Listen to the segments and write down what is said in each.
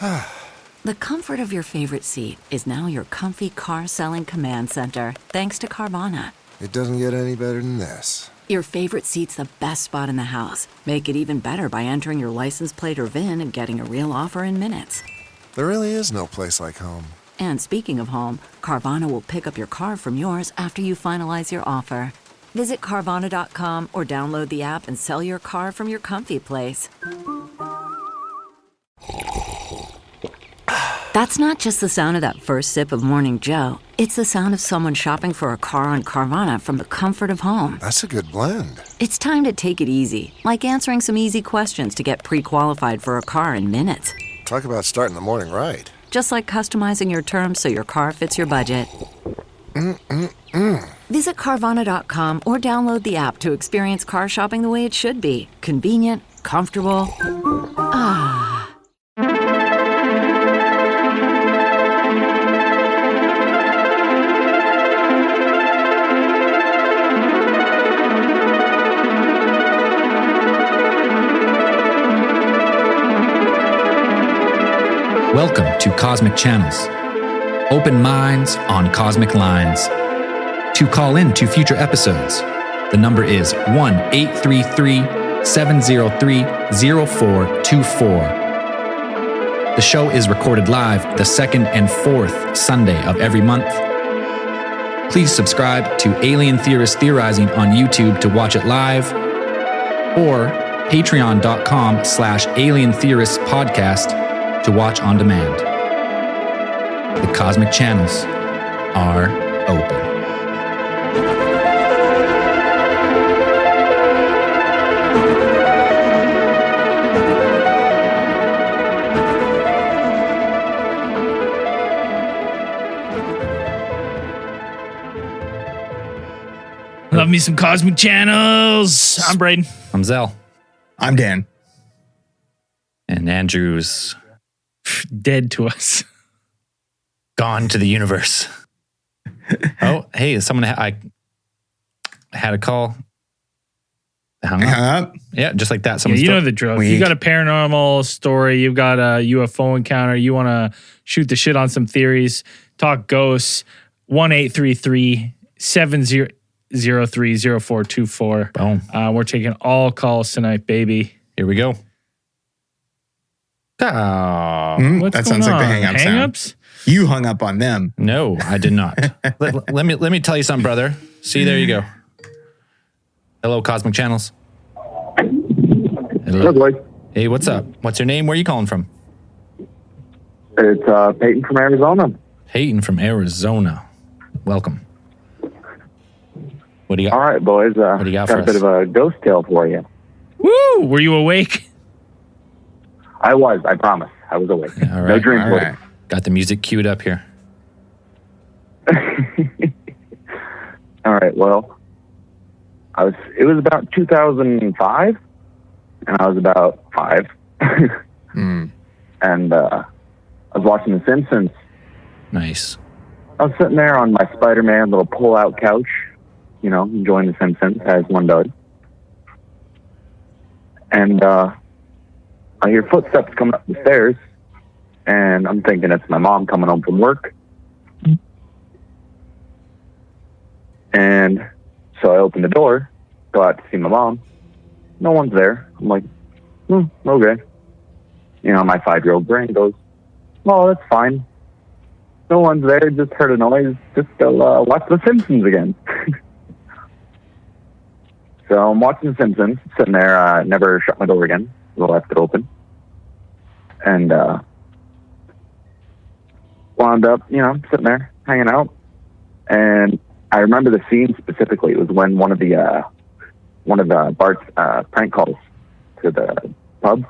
The comfort of your favorite seat is now your comfy car selling command center, thanks to Carvana. It doesn't get any better than this. Your favorite seat's the best spot in the house. Make it even better by entering your license plate or VIN and getting a real offer in minutes. There really is no place like home. And speaking of home, Carvana will pick up your car from yours after you finalize your offer. Visit Carvana.com or download the app and sell your car from your comfy place. That's not just the sound of that first sip of Morning Joe. It's the sound of someone shopping for a car on Carvana from the comfort of home. That's a good blend. It's time to take it easy, like answering some easy questions to get pre-qualified for a car in minutes. Talk about starting the morning right. Just like customizing your terms so your car fits your budget. Visit Carvana.com or download the app to experience car shopping the way it should be. Convenient, comfortable. Welcome to Cosmic Channels. Open minds on cosmic lines. To call in to future episodes, the number is 1-833-703-0424. The show is recorded live the second and fourth Sunday of every month. Please subscribe to Alien Theorist Theorizing on YouTube to watch it live, or patreon.com/Alien Theorists Podcast to watch on demand. The Cosmic Channels are open. Love me some Cosmic Channels. I'm Braden. I'm Zell. I'm Dan. And Andrew's Dead to us. gone to the universe. Oh, hey, someone I had a call. Hung up. Yeah, just like that. Yeah, Someone you know the drill. If you got a paranormal story, you've got a UFO encounter, you want to shoot the shit on some theories, talk ghosts, 1-833-703-0424. Boom. We're taking all calls tonight, baby. Here we go. What's that going sounds like the on? hang-up sound. Hang-ups? You hung up on them. No, I did not. let me tell you something, brother. See, there you go. Hello, Cosmic Channels. Hello. boy. Hey, what's up? What's your name? Where are you calling from? It's Peyton from Arizona. Peyton from Arizona. Welcome. What do you got? All right, boys. What do you got got for a bit us? of a ghost tale for you. Woo! Were you awake? I promise. I was awake. Yeah, all No right. dream All work. right. Got the music queued up here. All right, well, it was about 2005, and I was about 5. And I was watching The Simpsons. Nice. I was sitting there on my Spider-Man little pull-out couch, enjoying The Simpsons, as one does. And I hear footsteps coming up the stairs, and I'm thinking it's my mom coming home from work. And so I open the door, go out to see my mom. No one's there. I'm like, okay. My 5-year-old brain goes, oh, that's fine. No one's there, just heard a noise, just watch The Simpsons again. So I'm watching The Simpsons, sitting there, never shut my door again, left it open. And wound up, sitting there, hanging out. And I remember the scene specifically. It was when one of Bart's prank calls to the pub.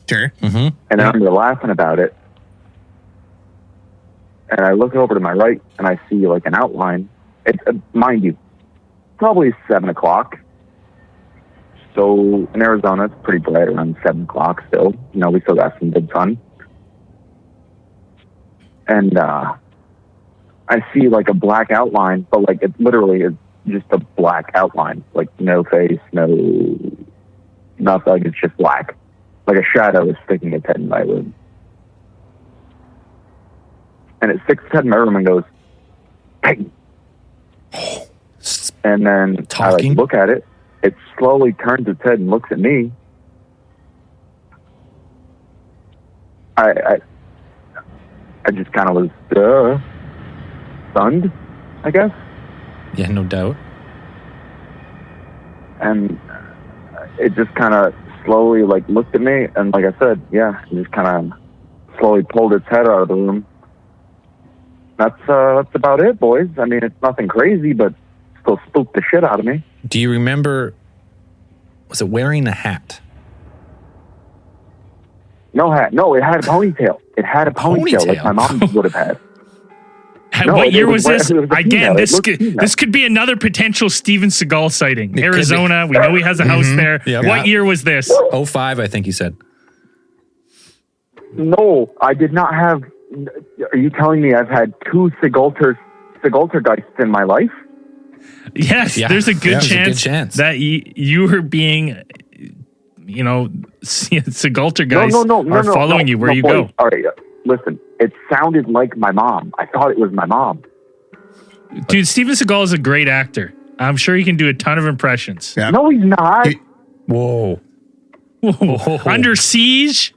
Sure. Mm-hmm. And I remember laughing about it. And I look over to my right, and I see like an outline. It's mind you, probably 7 o'clock. So in Arizona, it's pretty bright around 7 o'clock still. We still got some good sun. And I see like a black outline, but like it literally is just a black outline. Like no face, nothing. It's just black. Like a shadow is sticking its head in my room. and it sticks its head in my room and goes, "Hey." And then I Talking? look at it. It slowly turns its head and looks at me. I just kind of was stunned, I guess. Yeah, no doubt. And it just kind of slowly looked at me, and like I said, yeah, it just kind of slowly pulled its head out of the room. That's about it, boys. I mean, it's nothing crazy, but still spooked the shit out of me. Do you remember, was it wearing a hat? No hat. No, it had a ponytail. It had a ponytail like my mom would have had. No, what year was it this? it was a Again, female. It this looked could female. this could be another potential Steven Seagal sighting. It could Arizona, we know he has a house there. Yep. What Yeah. year was this? 05, I think he said. No, I did not have. Are you telling me I've had 2 Sigultergeists in my life? Yes, Yeah. there's a good, Yeah, there's a good chance chance. that you were being, Sigulter guys are following you where you boys. go. All right, listen. It sounded like my mom. I thought it was my mom. Dude, Steven Seagal is a great actor. I'm sure he can do a ton of impressions. Yeah. No, he's not. He- Whoa. Under Siege.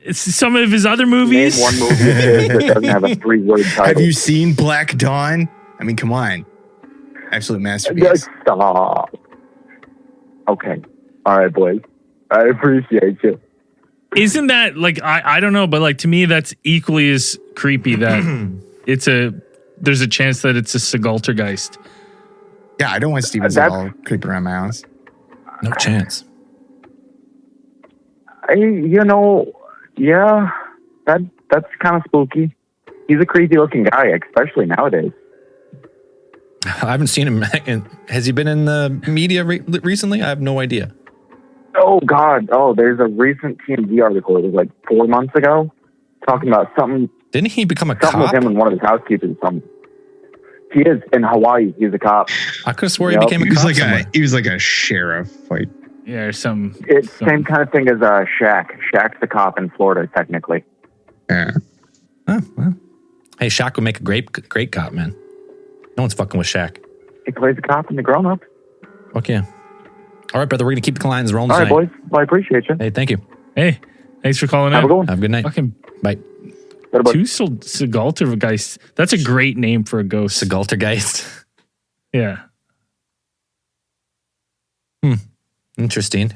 It's some of his other Name movies. one movie of his that doesn't have a 3-word title. Have you seen Black Dawn? I mean, come on. Absolute masterpiece. Just stop. Okay. All right, boys. I appreciate you. Isn't that I don't know, but to me that's equally as creepy that there's a chance that it's a Sigultergeist. Yeah, I don't want Steven That's- Seagal creeping around my house. No chance. Yeah, that's kind of spooky. He's a creepy looking guy, especially nowadays. I haven't seen him. Has he been in the media recently? I have no idea. Oh God! Oh, there's a recent TMZ article. It was 4 months ago, talking about something Didn't he become a with cop? him and one of his housekeepers. He is in Hawaii. He's a cop. I could have swore Yep. he became a cop somewhere. He was like a sheriff. Like, Yeah, or some. It's same kind of thing as Shaq. Shaq's the cop in Florida, technically. yeah. Oh, well. Hey, Shaq would make a great cop, man. No one's fucking with Shaq. He plays a cop in The Grown Up. Fuck yeah. All right, brother, we're going to keep the lines rolling All right, tonight. boys. Well, I appreciate you. Hey, thank you. Hey, thanks for calling Have a in. good one. Have a good night. Fucking Bye. Later, bud. two Sigultergeist. That's a great name for a ghost. Sigultergeist. Yeah. Interesting.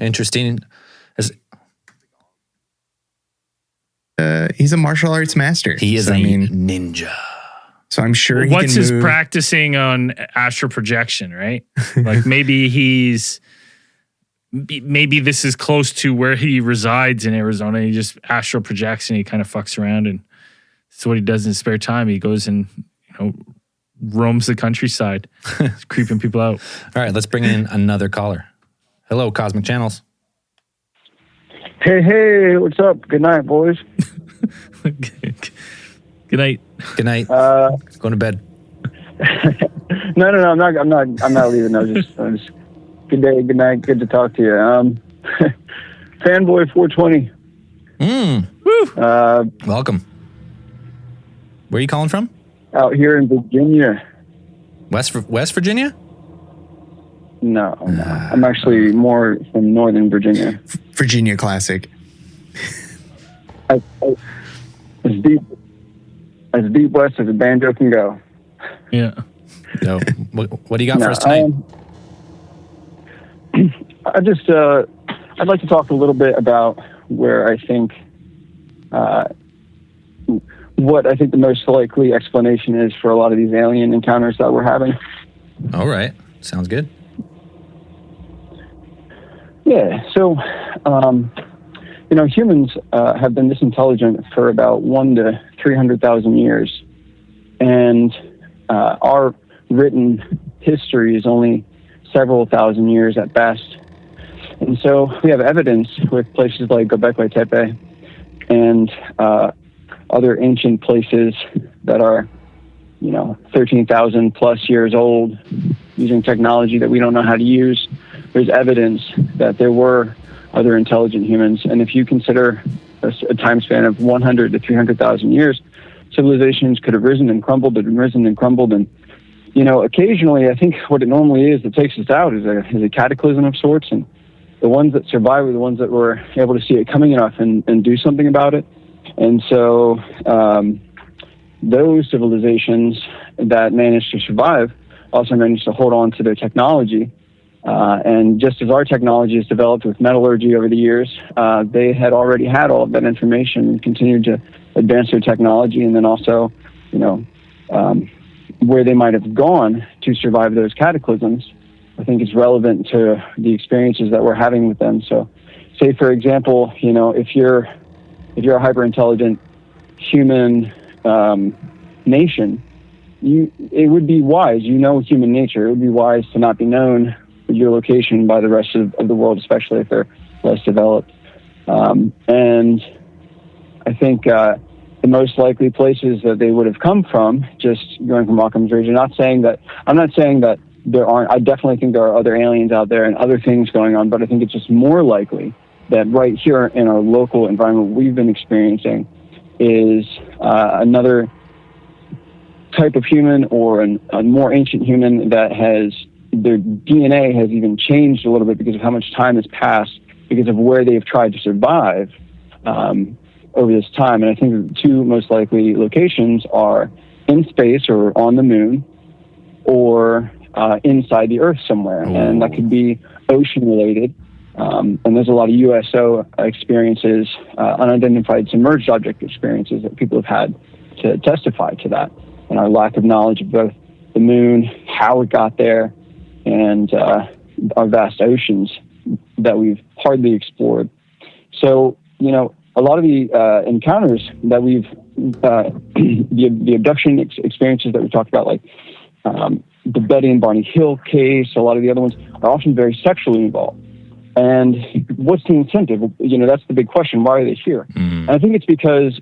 He's a martial arts master. He is So, a I mean, ninja. so I'm sure he What's can his move. practicing on astral projection, right? Maybe maybe this is close to where he resides in Arizona. He just astral projects and he kind of fucks around, and that's what he does in his spare time. He goes and roams the countryside, creeping people out. All right, let's bring in another caller. Hello, Cosmic Channels. Hey, what's up? Good night, boys. Good night. Good night. Going to bed. No, I'm not leaving. I'm just good day, good night, good to talk to you. Fanboy 420. Welcome. Where are you calling from? Out here in Virginia. West Virginia? No. I'm actually more from Northern Virginia. Virginia classic. As deep west as a banjo can go. Yeah. No. What do you got for us tonight? I'd like to talk a little bit about where I think, what I think the most likely explanation is for a lot of these alien encounters that we're having. All right. Sounds good. Yeah. So, humans have been this intelligent for about 100,000 to 300,000 years, and our written history is only several thousand years at best. And so we have evidence with places like Göbekli Tepe and other ancient places that are, 13,000 plus years old, using technology that we don't know how to use. There's evidence that there were other intelligent humans. And if you consider a time span of 100 to 300,000 years, civilizations could have risen and crumbled and risen and crumbled. And, occasionally, I think what it normally is that takes us out is a cataclysm of sorts. And the ones that survive are the ones that were able to see it coming enough and do something about it. And so those civilizations that managed to survive also managed to hold on to their technology. And just as our technology has developed with metallurgy over the years, they had already had all of that information and continued to advance their technology. And then also, where they might have gone to survive those cataclysms, I think is relevant to the experiences that we're having with them. So, say for example, if you're a hyper intelligent human nation, it would be wise. Human nature. It would be wise to not be known your location by the rest of the world, especially if they're less developed. And I think the most likely places that they would have come from, just going from Occam's razor, I'm not saying that there aren't. I definitely think there are other aliens out there and other things going on, but I think it's just more likely that right here in our local environment we've been experiencing is another type of human or a more ancient human that their DNA has even changed a little bit because of how much time has passed, because of where they've tried to survive over this time. And I think the two most likely locations are in space or on the moon, or inside the Earth somewhere. Ooh. And that could be ocean related. And there's a lot of USO experiences, unidentified submerged object experiences that people have had to testify to that. And our lack of knowledge of both the moon, how it got there, and our vast oceans that we've hardly explored. So, a lot of the encounters that we've, the abduction experiences that we talked about, like the Betty and Barney Hill case, a lot of the other ones are often very sexually involved. And what's the incentive? That's the big question. Why are they here? Mm-hmm. And I think it's because,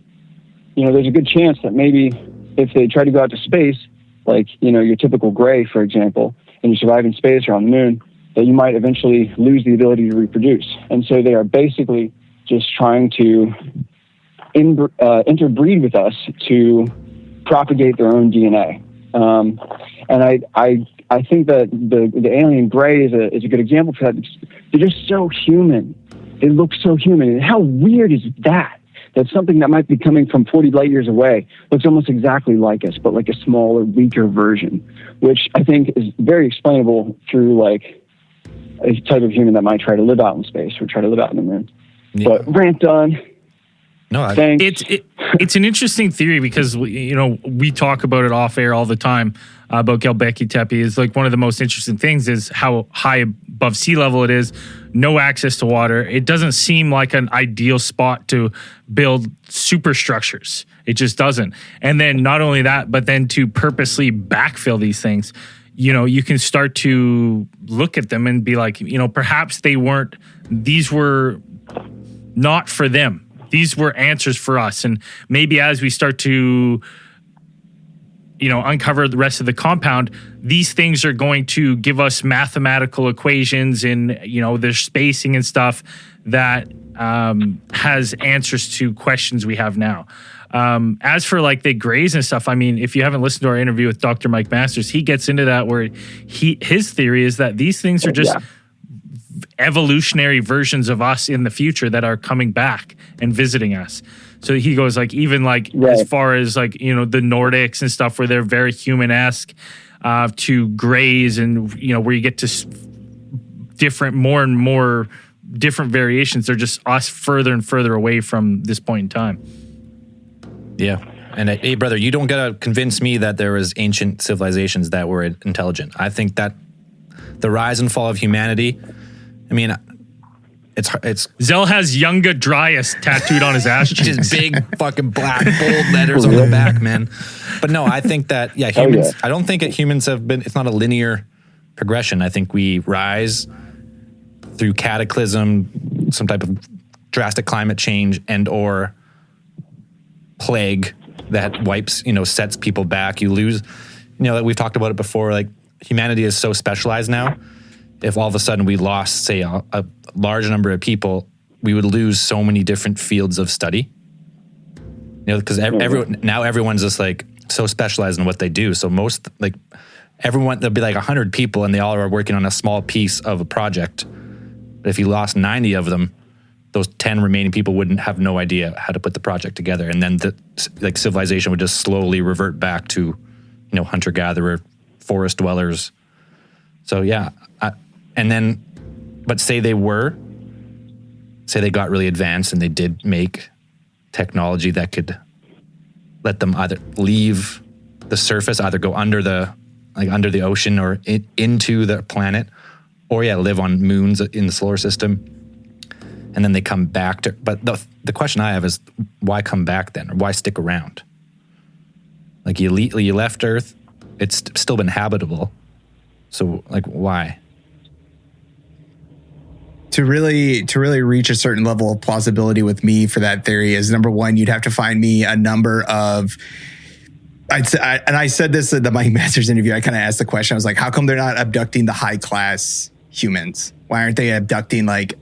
there's a good chance that maybe if they try to go out to space, like, your typical gray, for example, and you survive in space or on the moon, that you might eventually lose the ability to reproduce. And so they are basically just trying to interbreed with us to propagate their own DNA. And I think that the alien gray is a good example for that. They're just so human. They look so human. And how weird is that? That something that might be coming from 40 light years away looks almost exactly like us, but like a smaller, weaker version, which I think is very explainable through like a type of human that might try to live out in space or try to live out in the moon. Yeah. But rant done. No, it's an interesting theory because we talk about it off air all the time about Göbekli Tepe. Is like one of the most interesting things is how high above sea level it is, no access to water. It doesn't seem like an ideal spot to build superstructures. It just doesn't. And then not only that, but then to purposely backfill these things, you can start to look at them and be like, perhaps these were not for them. These were answers for us. And maybe as we start to, uncover the rest of the compound, these things are going to give us mathematical equations and, their spacing and stuff that has answers to questions we have now. As for like the grays and stuff, I mean, if you haven't listened to our interview with Dr. Mike Masters, he gets into that where his theory is that these things are just evolutionary versions of us in the future that are coming back and visiting us. So he goes like, even like as far as like, the Nordics and stuff where they're very human-esque, to grays and, where you get to more and more different variations. They're just us further and further away from this point in time. Yeah. And hey, brother, you don't gotta convince me that there was ancient civilizations that were intelligent. I think that the rise and fall of humanity, I mean, it's Zell has Yunga Dryas tattooed on his ass cheeks. Just big fucking black bold letters on the back, man. But no, I think that humans. I don't think humans have been. It's not a linear progression. I think we rise through cataclysm, some type of drastic climate change, and or plague that wipes, sets people back. You lose, that we've talked about it before. Like humanity is so specialized now. If all of a sudden we lost, say, a large number of people, we would lose so many different fields of study. You know, because everyone's just like so specialized in what they do. So most like everyone, there'll be like 100 people and they all are working on a small piece of a project. But if you lost 90 of them, those 10 remaining people wouldn't have no idea how to put the project together. And then like civilization would just slowly revert back to, you know, hunter-gatherer, forest dwellers. So yeah. But say they got really advanced and they did make technology that could let them either leave the surface, either go under the ocean or into the planet, or live on moons in the solar system. And then they come back to, but the question I have is, why come back then? Or why stick around? Like you left Earth, it's still been habitable. So like, why? To really reach a certain level of plausibility with me for that theory is, number one, you'd have to find me a number of, I said this at the Mike Masters interview. I kind of asked the question. I was like, how come they're not abducting the high class humans? Why aren't they abducting like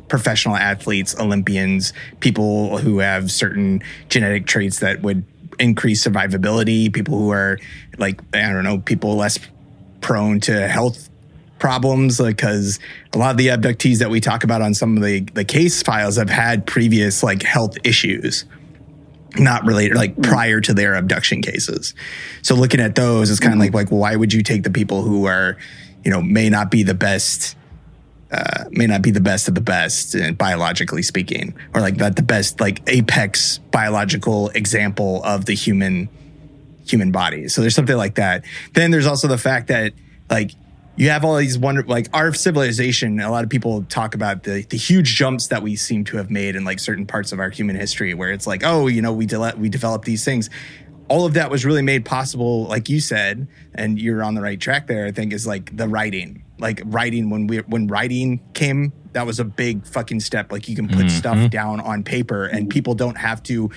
professional athletes, Olympians, people who have certain genetic traits that would increase survivability, people who are like, I don't know, people less prone to health problems? Because a lot of the abductees that we talk about on some of the case files have had previous like health issues, not related, like prior to their abduction cases. So looking at those is kind of like, well, why would you take the people who are, you know, may not be the best of the best, biologically speaking, or like not the best, like apex biological example of the human body. So there's something like that. Then there's also the fact that like you have all these like our civilization. A lot of people talk about the huge jumps that we seem to have made in like certain parts of our human history, where it's like, oh, you know, we developed these things. All of that was really made possible, like you said, and you're on the right track there, I think, is like the writing. Like writing, when writing came, that was a big fucking step. Like you can put stuff down on paper and people don't have to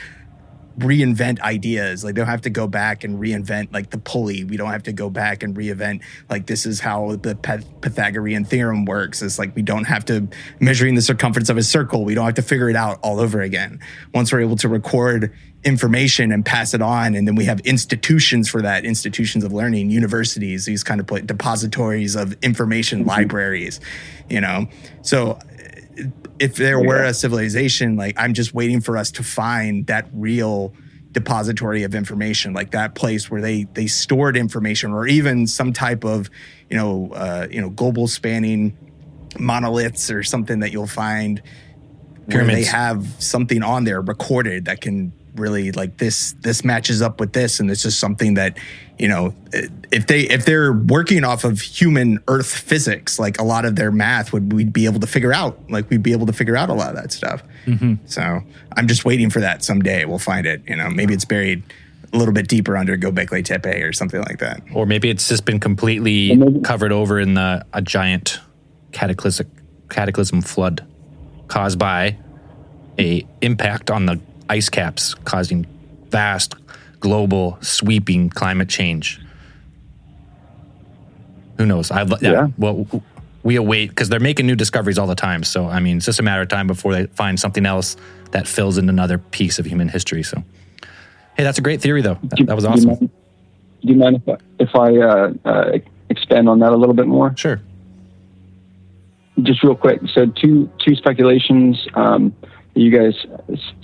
reinvent ideas. Like they don't have to go back and reinvent like the pulley. We don't have to go back and reinvent like this is how the Pythagorean theorem works. It's like we don't have to measuring the circumference of a circle. We don't have to figure it out all over again. Once we're able to record information and pass it on, and then we have institutions for that, institutions of learning, universities, these kind of depositories of information, libraries, you know. So if there were a civilization, like I'm just waiting for us to find that real depository of information, like that place where they stored information, or even some type of, global spanning monoliths or something that you'll find where they have something on there recorded that can really like this matches up with this, and it's just something that, you know, if they're working off of human Earth physics, like a lot of their math we'd be able to figure out. Like we'd be able to figure out a lot of that stuff. So I'm just waiting for that. Someday we'll find it. You know, maybe it's buried a little bit deeper under Göbekli Tepe or something like that. Or maybe it's just been completely covered over in a giant cataclysm flood caused by a impact on the ice caps, causing vast global sweeping climate change. Who knows? Well, we await, because they're making new discoveries all the time. So, I mean, it's just a matter of time before they find something else that fills in another piece of human history. So, hey, that's a great theory, though. That was awesome. Do you mind if I expand on that a little bit more? Sure. Just real quick. So, two speculations you guys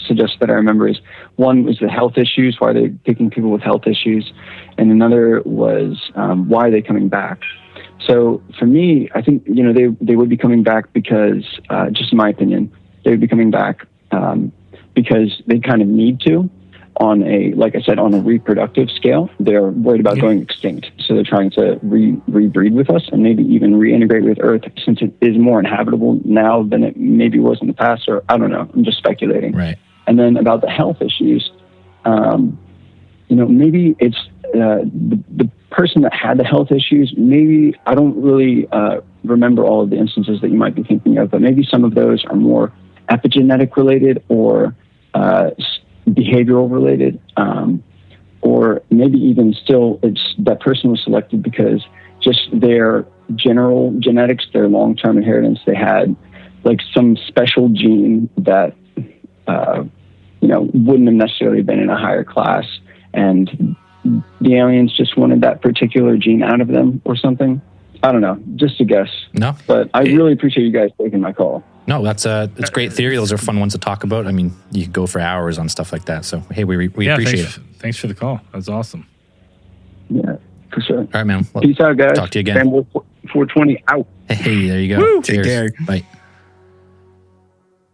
suggest that I remember is, one was the health issues, why they're picking people with health issues, and another was why are they coming back. So for me, I think, you know, they would be coming back because, just in my opinion, they would be coming back because they kind of need to, on a, like I said, on a reproductive scale. They're worried about going extinct. So they're trying to rebreed with us and maybe even reintegrate with Earth, since it is more inhabitable now than it maybe was in the past, or I don't know. I'm just speculating. Right. And then about the health issues, maybe it's the person that had the health issues. Maybe I don't really remember all of the instances that you might be thinking of, but maybe some of those are more epigenetic related or behavioral related, or maybe even still it's that person was selected because just their general genetics, their long-term inheritance, they had like some special gene that, wouldn't have necessarily been in a higher class, and the aliens just wanted that particular gene out of them or something. I don't know, just a guess. No, but I really appreciate you guys taking my call. No, that's a great theory. Those are fun ones to talk about. I mean, you could go for hours on stuff like that. So, hey, we appreciate it. Thanks for the call. That's awesome. Yeah, for sure. All right, man. Well, peace out, guys. Talk to you again. Family 420 out. Hey, there you go. Woo, Cheers. take care. Bye.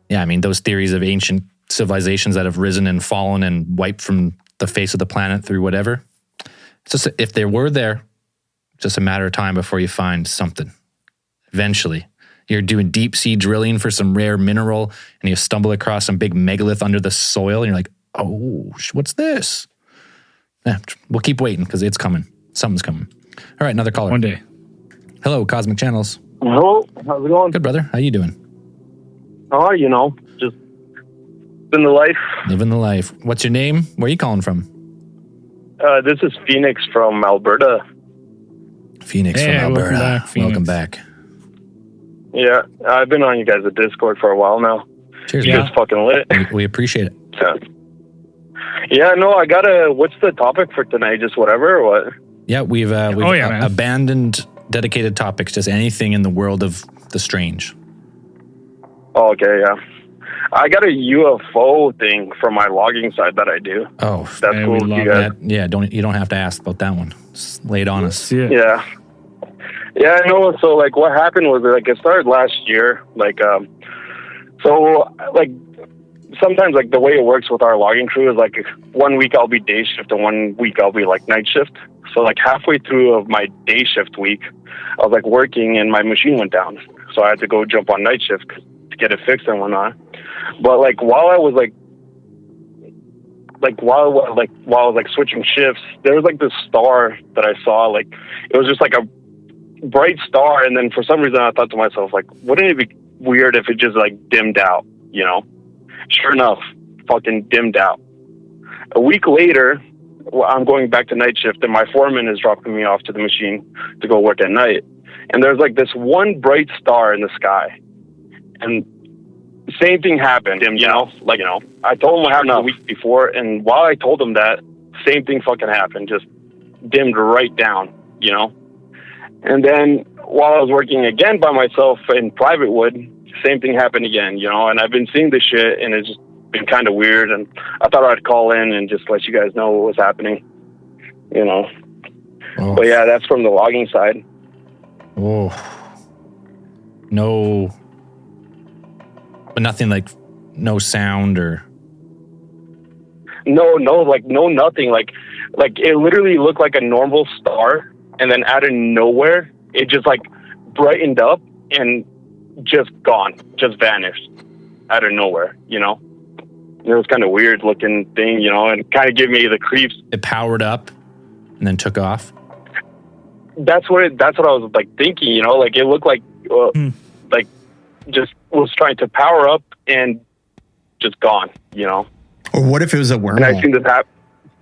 Yeah, I mean, those theories of ancient civilizations that have risen and fallen and wiped from the face of the planet through whatever. It's just, if they were there, just a matter of time before you find something. Eventually. You're doing deep sea drilling for some rare mineral and you stumble across some big megalith under the soil and you're like, oh, what's this? Yeah, we'll keep waiting because it's coming. Something's coming. All right, another caller. One day. Hello, Cosmic Channels. Hello, how's it going? Good, brother. How you doing? Oh, just living the life. Living the life. What's your name? Where are you calling from? This is Phoenix from Alberta. Phoenix from Alberta. Welcome back. Yeah, I've been on you guys' Discord for a while now. Cheers, you guys fucking lit. We appreciate it. Yeah, no, I gotta. What's the topic for tonight? Just whatever, or what? Yeah, we've abandoned dedicated topics. Just anything in the world of the strange. Oh, okay, yeah. I got a UFO thing from my logging side that I do. Oh, that's cool. You guys. Yeah, you don't have to ask about that one. Just lay it on us. Yeah. Yeah, I know. So, like, what happened was, like, it started last year. Like, sometimes, like, the way it works with our logging crew is, like, 1 week I'll be day shift and 1 week I'll be, like, night shift. So, like, halfway through of my day shift week, I was, like, working and my machine went down. So I had to go jump on night shift to get it fixed and whatnot. But, like, while I was, while I was, like, switching shifts, there was, like, this star that I saw. Like, it was just, like, a bright star, and then for some reason I thought to myself, like, wouldn't it be weird if it just, like, dimmed out, Sure enough, fucking dimmed out. A week later, I'm going back to night shift, and my foreman is dropping me off to the machine to go work at night, and there's, like, this one bright star in the sky, and same thing happened, I told him what happened a week before, and while I told him that, same thing fucking happened, just dimmed right down, And then while I was working again by myself in Private Wood, same thing happened again, and I've been seeing this shit and it's just been kind of weird, and I thought I'd call in and just let you guys know what was happening, Oh. But yeah, that's from the logging side. Oh. No. But nothing, like, no sound or... No, nothing. Like it literally looked like a normal star, and then out of nowhere, it just, like, brightened up and just gone, just vanished out of nowhere, It was kind of weird looking thing, and kind of gave me the creeps. It powered up and then took off. That's what I was, like, thinking, like, it looked like, like, just was trying to power up and just gone, Or what if it was a wormhole? And I seen this happen.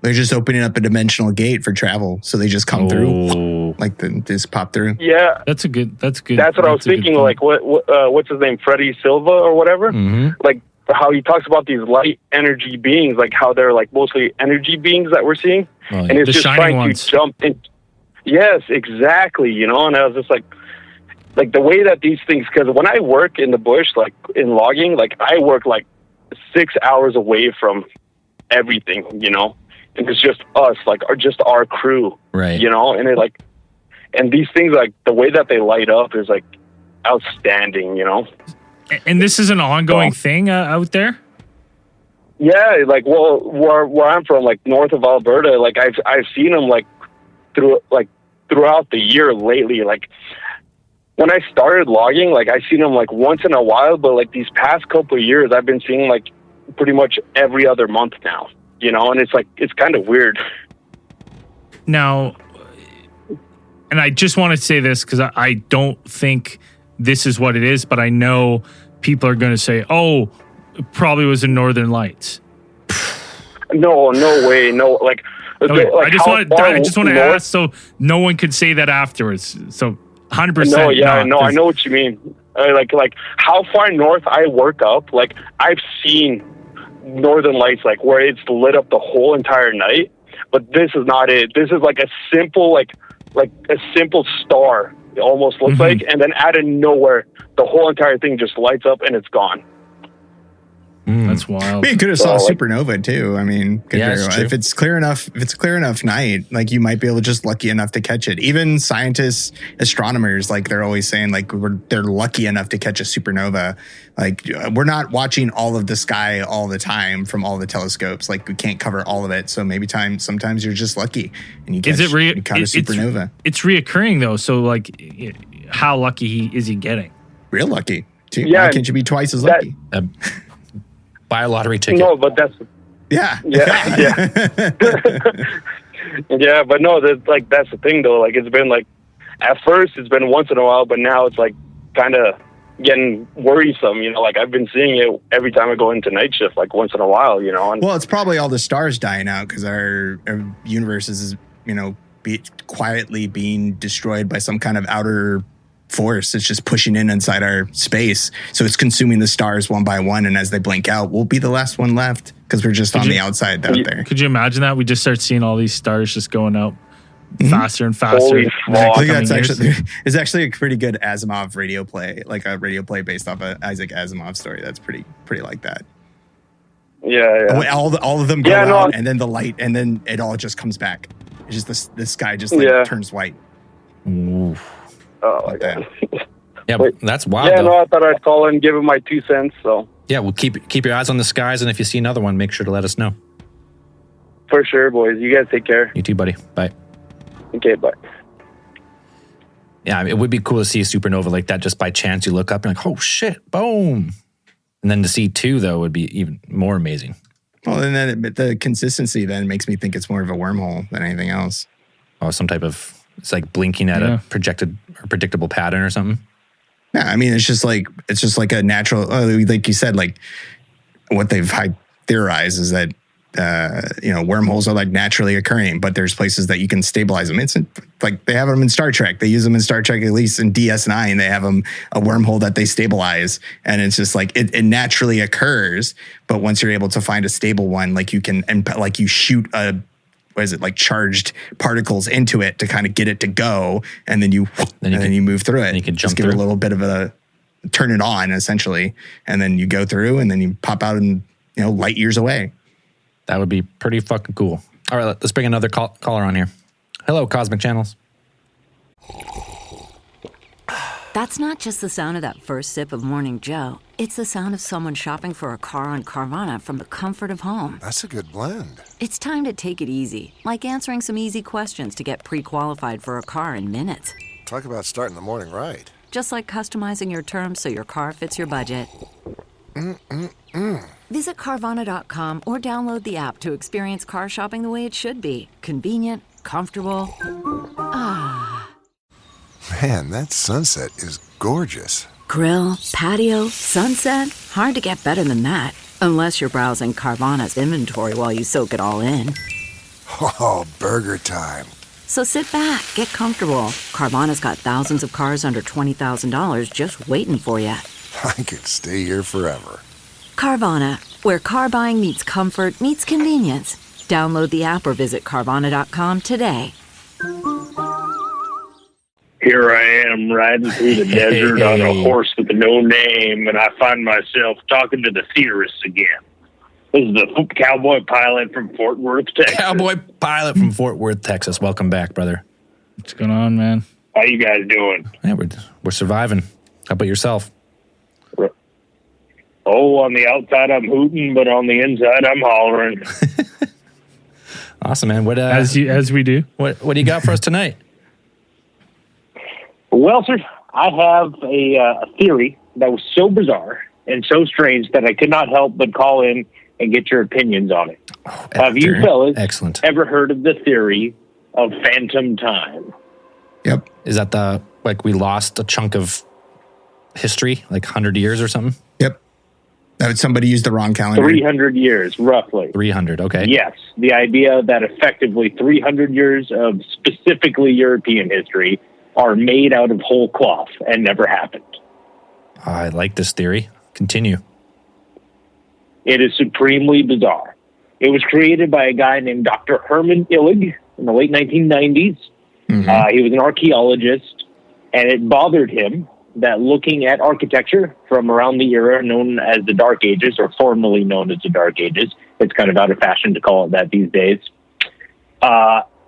They're just opening up a dimensional gate for travel, so they just come through, like just pop through. Yeah, that's good. That's what I was thinking. Like, what's his name, Freddie Silva or whatever? Mm-hmm. Like, how he talks about these light energy beings, like how they're, like, mostly energy beings that we're seeing, and it's just trying to jump in. Yes, exactly. And I was just like the way that these things, because when I work in the bush, like in logging, like I work like 6 hours away from everything, and it's just us, like, just our crew, right? And it, like, and these things, like, the way that they light up is, like, outstanding, And this is an ongoing thing out there. Yeah, like, well, where I'm from, like, north of Alberta, like, I've seen them, like, throughout the year lately. Like, when I started logging, like, I seen them, like, once in a while, but, like, these past couple of years, I've been seeing, like, pretty much every other month now, and it's, like, it's kind of weird. Now, and I just want to say this because I don't think this is what it is, but I know people are going to say, oh, it probably was the Northern Lights. No way. No, like, okay. Like, I just want to ask so no one could say that afterwards. So 100%. No, yeah, no, I know what you mean. Like how far north I work up, like I've seen northern lights like where it's lit up the whole entire night, but this is not it. This is like a simple like a simple star, it almost looks like, and then out of nowhere the whole entire thing just lights up and it's gone. That's wild. You could have saw a supernova too. I mean, if it's clear enough night, like you might be able to just lucky enough to catch it. Even scientists, astronomers, like they're always saying, like they're lucky enough to catch a supernova. Like we're not watching all of the sky all the time from all the telescopes. Like we can't cover all of it. So maybe sometimes you're just lucky and you catch, you caught a supernova. It's reoccurring though. So like, how lucky is he getting? Real lucky too. Yeah, why can't you be twice as lucky? Buy a lottery ticket. No, but that's yeah. Yeah, but no, that's the thing though. Like it's been like at first it's been once in a while, but now it's like kind of getting worrisome. You know, like I've been seeing it every time I go into night shift, like once in a while. You know, well, it's probably all the stars dying out because our universe is quietly being destroyed by some kind of outer force. It's just pushing inside our space, so it's consuming the stars one by one, and as they blink out, we'll be the last one left because we're just on the outside out there. Could you imagine that? We just start seeing all these stars just going out faster and faster. I think it's actually a pretty good Asimov radio play, like a radio play based off of Isaac Asimov story. That's pretty like that. Yeah. All of them go out, and then the light, and then it all just comes back. It's just the sky just turns white. Oof. Oh my God. Yeah, that's wild. Yeah, no, I thought I'd call and give him my 2 cents. So yeah, well, keep your eyes on the skies, and if you see another one, make sure to let us know. For sure, boys. You guys take care. You too, buddy. Bye. Okay, bye. Yeah, I mean, it would be cool to see a supernova like that. Just by chance, you look up and like, oh shit, boom, and then to see two though would be even more amazing. Well, and then the consistency then makes me think it's more of a wormhole than anything else. Oh, some type of. It's like blinking at a projected or predictable pattern or something. Yeah, I mean, it's just like a natural, like you said, like what they've theorized is that wormholes are like naturally occurring, but there's places that you can stabilize them. It's like they have them in Star Trek. They use them in Star Trek, at least in DS9. They have them a wormhole that they stabilize, and it's just like it naturally occurs. But once you're able to find a stable one, like you can, and like you shoot like charged particles into it to kind of get it to go, and then you move through it. You can jump just give it a little bit of turn it on essentially, and then you go through, and then you pop out and light years away. That would be pretty fucking cool. All right, let's bring another caller on here. Hello, Cosmic Channels. That's not just the sound of that first sip of Morning Joe. It's the sound of someone shopping for a car on Carvana from the comfort of home. That's a good blend. It's time to take it easy, like answering some easy questions to get pre-qualified for a car in minutes. Talk about starting the morning right. Just like customizing your terms so your car fits your budget. Visit Carvana.com or download the app to experience car shopping the way it should be. Convenient, comfortable. Man, that sunset is gorgeous. Grill, patio, sunset. Hard to get better than that. Unless you're browsing Carvana's inventory while you soak it all in. Oh, burger time. So sit back, get comfortable. Carvana's got thousands of cars under $20,000 just waiting for you. I could stay here forever. Carvana, where car buying meets comfort meets convenience. Download the app or visit Carvana.com today. Here I am riding through the desert on a horse with no name, and I find myself talking to the theorists again. This is the cowboy pilot from Fort Worth, Texas. Cowboy pilot from Fort Worth, Texas. Welcome back, brother. What's going on, man? How you guys doing? Yeah, we're surviving. How about yourself? Oh, on the outside I'm hooting, but on the inside I'm hollering. Awesome, man. What as we do. What do you got for us tonight? Well, sir, I have a theory that was so bizarre and so strange that I could not help but call in and get your opinions on it. Oh, have you fellas ever heard of the theory of phantom time? Yep. Is that we lost a chunk of history, like 100 years or something? Yep. Somebody used the wrong calendar. 300 years, roughly. 300, okay. Yes. The idea that effectively 300 years of specifically European history are made out of whole cloth and never happened. I like this theory. Continue. It is supremely bizarre. It was created by a guy named Dr. Herman Illig in the late 1990s. He was an archaeologist, and it bothered him that looking at architecture from around the era known as the Dark Ages, or formerly known as the Dark Ages, it's kind of out of fashion to call it that these days,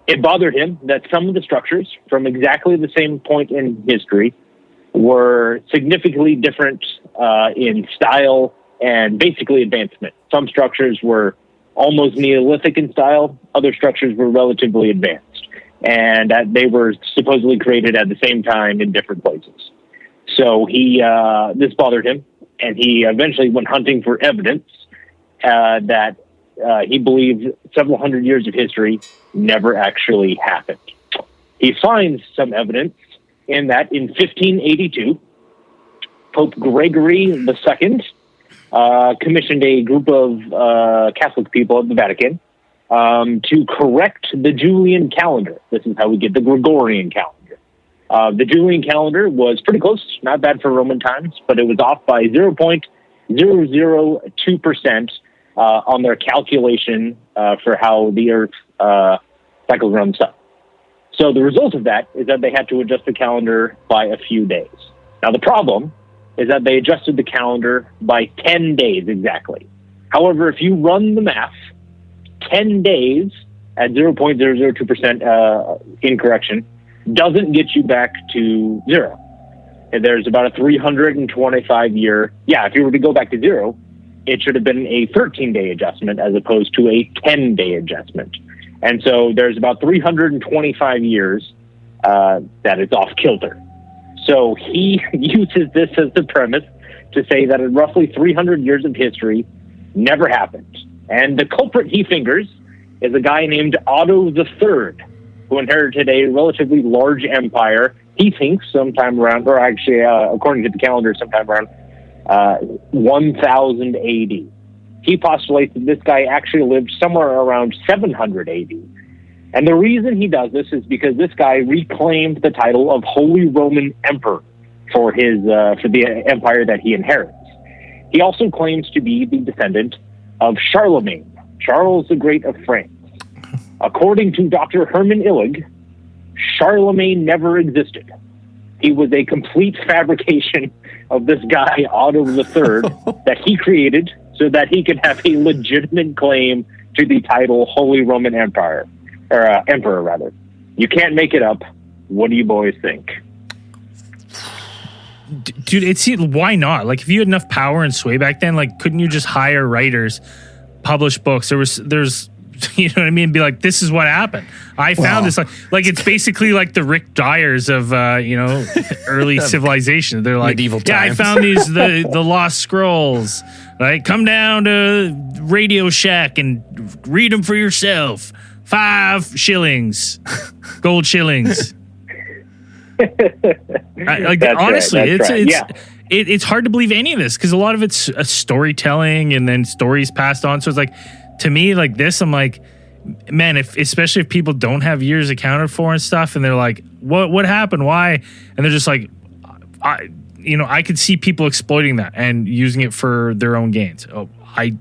it bothered him that some of the structures from exactly the same point in history were significantly different in style and basically advancement. Some structures were almost Neolithic in style, other structures were relatively advanced, and that they were supposedly created at the same time in different places. So this bothered him, and he eventually went hunting for evidence that he believed several hundred years of history never actually happened. He finds some evidence in that in 1582, Pope Gregory II commissioned a group of Catholic people at the Vatican to correct the Julian calendar. This is how we get the Gregorian calendar. The Julian calendar was pretty close, not bad for Roman times, but it was off by 0.002% on their calculation for how the Earth cycles around the sun. So the result of that is that they had to adjust the calendar by a few days. Now, the problem is that they adjusted the calendar by 10 days exactly. However, if you run the math, 10 days at 0.002% incorrection doesn't get you back to zero. And there's about a 325 year, if you were to go back to zero, it should have been a 13-day adjustment as opposed to a 10-day adjustment. And so there's about 325 years that it's off kilter. So he uses this as the premise to say that in roughly 300 years of history never happened. And the culprit he fingers is a guy named Otto III, who inherited a relatively large empire, he thinks sometime around, or actually, according to the calendar, sometime around 1000 AD. He postulates that this guy actually lived somewhere around 700 AD. And the reason he does this is because this guy reclaimed the title of Holy Roman Emperor for the empire that he inherits. He also claims to be the descendant of Charlemagne, Charles the Great of France. According to Dr. Herman Illig, Charlemagne never existed. He was a complete fabrication of this guy, Otto III, that he created so that he could have a legitimate claim to the title Holy Roman Empire, or Emperor, rather. You can't make it up. What do you boys think? Dude, why not? Like, if you had enough power and sway back then, like, couldn't you just hire writers, publish books? There's you know what I mean? Be like, this is what happened. I found this. Like it's basically like the Rick Dyers of early civilization. They're like, medieval times. Yeah, I found the lost scrolls. Right, come down to Radio Shack and read them for yourself. 5 shillings, gold shillings. Honestly, it's hard to believe any of this because a lot of it's storytelling and then stories passed on. So it's like, to me, like this, I'm like, man, especially if people don't have years accounted for and stuff, and they're like, what happened? Why? And they're just like, I could see people exploiting that and using it for their own gains. I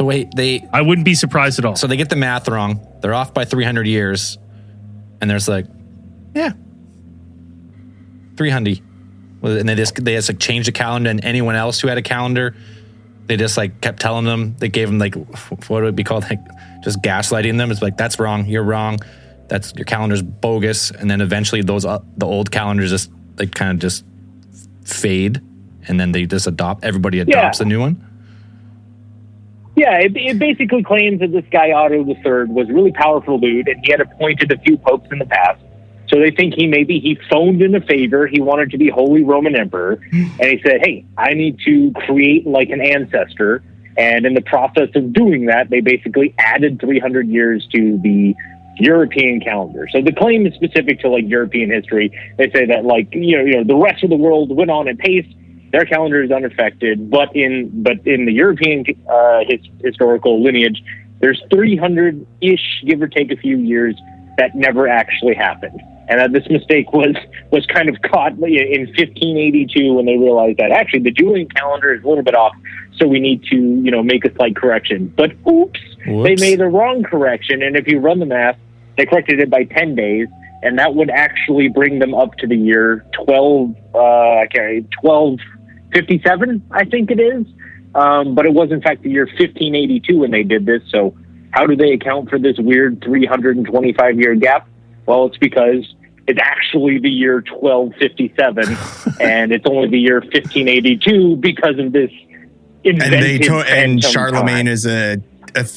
wouldn't be surprised at all. So they get the math wrong. They're off by 300 years, and there's like, 300. And they just like changed the calendar, and anyone else who had a calendar, they just like kept telling them, they gave them like, what would it be called? Like just gaslighting them. It's like, that's wrong. You're wrong. That's your calendar's bogus. And then eventually the old calendars just like kind of just fade. And then they just everybody adopts a new one. Yeah. It basically claims that this guy, Otto III, was a really powerful dude and he had appointed a few popes in the past. So they think he phoned in a favor. He wanted to be Holy Roman Emperor. And he said, hey, I need to create like an ancestor. And in the process of doing that, they basically added 300 years to the European calendar. So the claim is specific to like European history. They say that like, the rest of the world went on at pace. Their calendar is unaffected. But in the European historical lineage, there's 300-ish, give or take a few years, that never actually happened. And this mistake was kind of caught in 1582 when they realized that actually the Julian calendar is a little bit off, so we need to, make a slight correction. But oops, they made a wrong correction. And if you run the math, they corrected it by 10 days, and that would actually bring them up to the year 1257, I think it is. But it was in fact the year 1582 when they did this. So how do they account for this weird 325-year gap? Well, it's because it's actually the year 1257, and it's only the year 1582 because of this invented and Charlemagne time. is a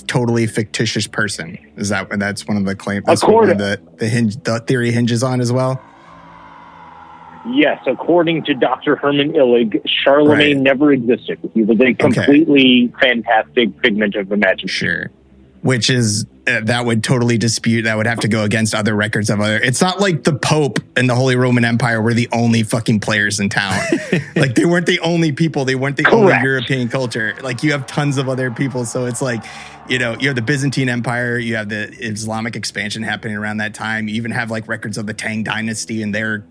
totally fictitious person. That's one of the claims? That's According, what the theory hinges on as well? Yes, according to Dr. Herman Illig, Charlemagne never existed. He was a completely fantastic figment of imagination. Sure. Which is, that would totally dispute, that would have to go against other records of other. It's not like the Pope and the Holy Roman Empire were the only fucking players in town. Like, they weren't the only people. They weren't the only European culture. Like, you have tons of other people. So it's like, you have the Byzantine Empire, you have the Islamic expansion happening around that time. You even have like records of the Tang dynasty and their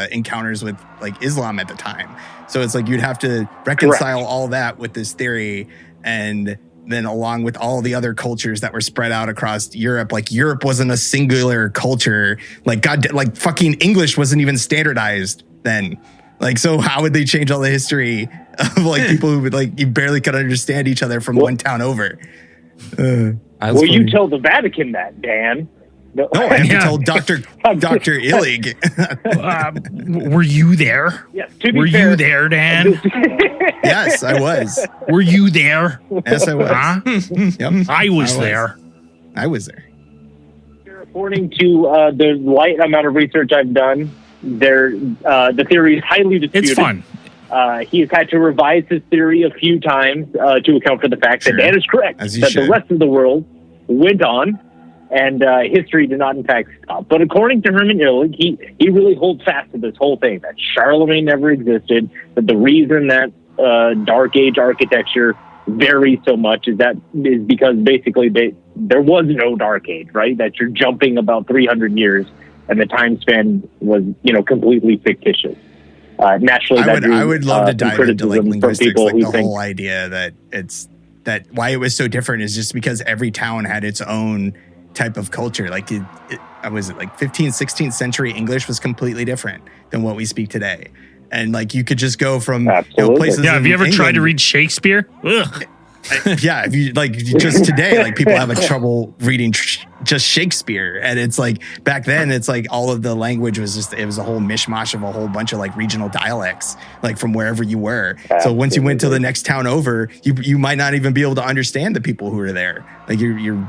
encounters with like Islam at the time. So it's like you'd have to reconcile all that with this theory, and then along with all the other cultures that were spread out across Europe. Like, Europe wasn't a singular culture. Like, fucking English wasn't even standardized then. Like, so how would they change all the history of like people who would like, you barely could understand each other from one town over? You tell the Vatican that, Dan. No, I have to tell Dr. Illig. Were you there? Yes, were fair, you there, Dan? Yes, I was. Were you there? Yes, I was. Huh? Yep, I was there. I was there. According to the light amount of research I've done, the theory is highly disputed. It's fun. He has had to revise his theory a few times to account for the fact that Dan is correct, that the rest of the world went on, and history did not, in fact, stop. But according to Herman Illig, he really holds fast to this whole thing, that Charlemagne never existed, that the reason that Dark Age architecture varies so much is because basically there was no Dark Age, right? That you're jumping about 300 years, and the time span was, completely fictitious. Naturally, I would love to dive into like linguistics, like the whole idea that why it was so different is just because every town had its own type of culture. Like was it like 15th, 16th century English was completely different than what we speak today. And like you could just go from places. Yeah, have you ever England, tried to read Shakespeare? Ugh. Yeah, if you like just today, like people have a trouble reading just Shakespeare, and it's like back then, it's like all of the language was it was a whole mishmash of a whole bunch of like regional dialects, like from wherever you were. Absolutely. So once you went to the next town over, you might not even be able to understand the people who are there. Like you'd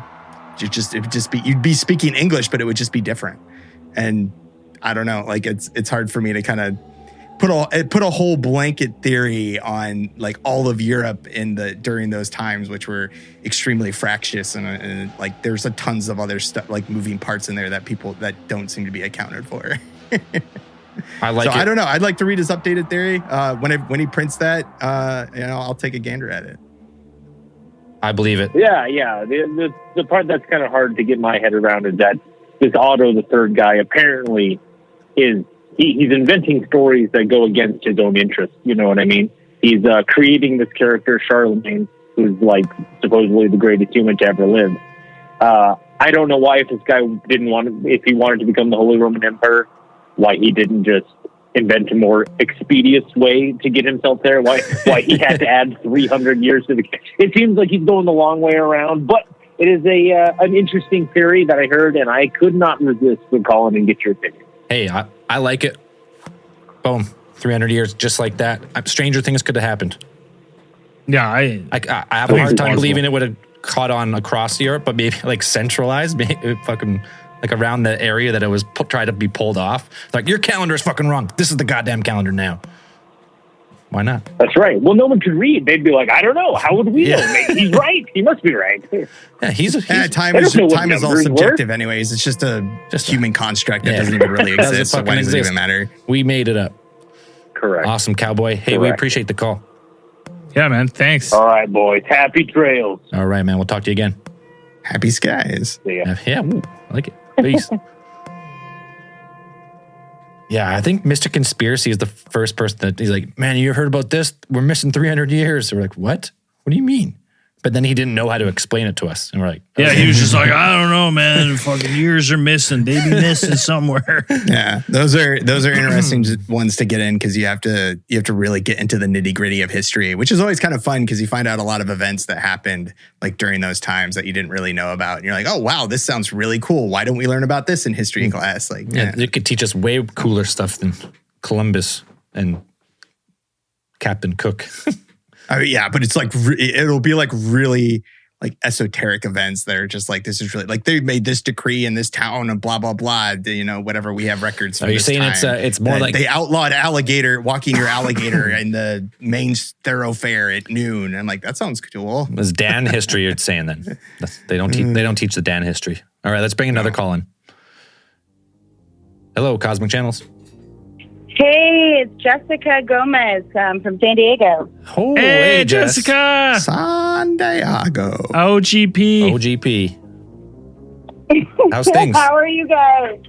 be speaking English, but it would just be different. And I don't know, like it's hard for me to kind of put a whole blanket theory on like all of Europe during those times, which were extremely fractious and like there's tons of other stuff like moving parts in there that people that don't seem to be accounted for. I don't know. I'd like to read his updated theory when he prints that. I'll take a gander at it. I believe it. Yeah. The part that's kind of hard to get my head around is that this Otto the Third guy apparently is. He's inventing stories that go against his own interests. You know what I mean? He's creating this character, Charlemagne, who's like supposedly the greatest human to ever live. I don't know why, if this guy if he wanted to become the Holy Roman Emperor, why he didn't just invent a more expeditious way to get himself there. Why he had to add 300 years to the. It seems like he's going the long way around, but it is an interesting theory that I heard, and I could not resist to call in and get your opinion. Hey, I like it. Boom. 300 years, just like that. Stranger things could have happened. Yeah, I have a hard time believing it would have caught on across Europe, but maybe like centralized, maybe fucking like around the area that it was tried to be pulled off. Like, your calendar is fucking wrong. This is the goddamn calendar now. Why not? That's right. Well, no one could read. They'd be like, I don't know. How would we know? He's right. He must be right. Yeah, time is all subjective anyways. It's just a human construct that doesn't even really exist. So why does it even matter? We made it up. Correct. Awesome, Cowboy. Hey, we appreciate the call. Yeah, man. Thanks. All right, boys. Happy trails. All right, man. We'll talk to you again. Happy skies. Yeah. I like it. Peace. Yeah, I think Mr. Conspiracy is the first person that he's like, man, you heard about this? We're missing 300 years. So we're like, what? What do you mean? But then he didn't know how to explain it to us. And we're like, yeah, he was just like, I don't know, man. Fucking years are missing. They be missing somewhere. Yeah, those are interesting ones to get in because you have to really get into the nitty gritty of history, which is always kind of fun because you find out a lot of events that happened like during those times that you didn't really know about. And you're like, oh wow, this sounds really cool. Why don't we learn about this in history class? Like, yeah, it could teach us way cooler stuff than Columbus and Captain Cook. I mean, yeah, but it's like it'll be like really like esoteric events that are just like this is really like they made this decree in this town and blah blah blah. You know, whatever we have records. Are you saying it's more like they outlawed walking your alligator in the main thoroughfare at noon? I'm like, that sounds cool. It's Dan history. You're saying then they don't teach the Dan history. All right, let's bring another call in. Hello, Cosmic Channels. Hey, it's Jessica Gomez from San Diego. Oh, hey, Jessica. San Diego. OGP. How's things? How are you guys?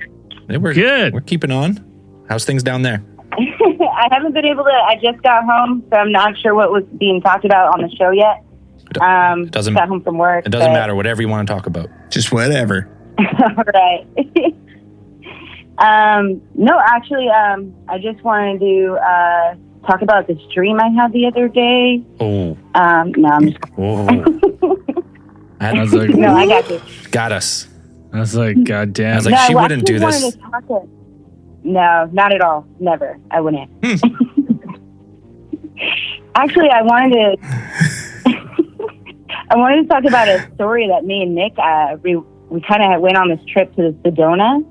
We're good. We're keeping on. How's things down there? I haven't been able to. I just got home, so I'm not sure what was being talked about on the show yet. Doesn't got home from work. It doesn't matter. Whatever you want to talk about. Just whatever. All right. No, actually, I just wanted to talk about the stream I had the other day. Oh. No, I'm just. I was like, no, I got you. Got us. I was like, God damn. I was like, she wouldn't do this. No, not at all. Never. I wouldn't. Actually, I wanted to talk about a story that me and Nick, we kind of went on this trip to the Sedona.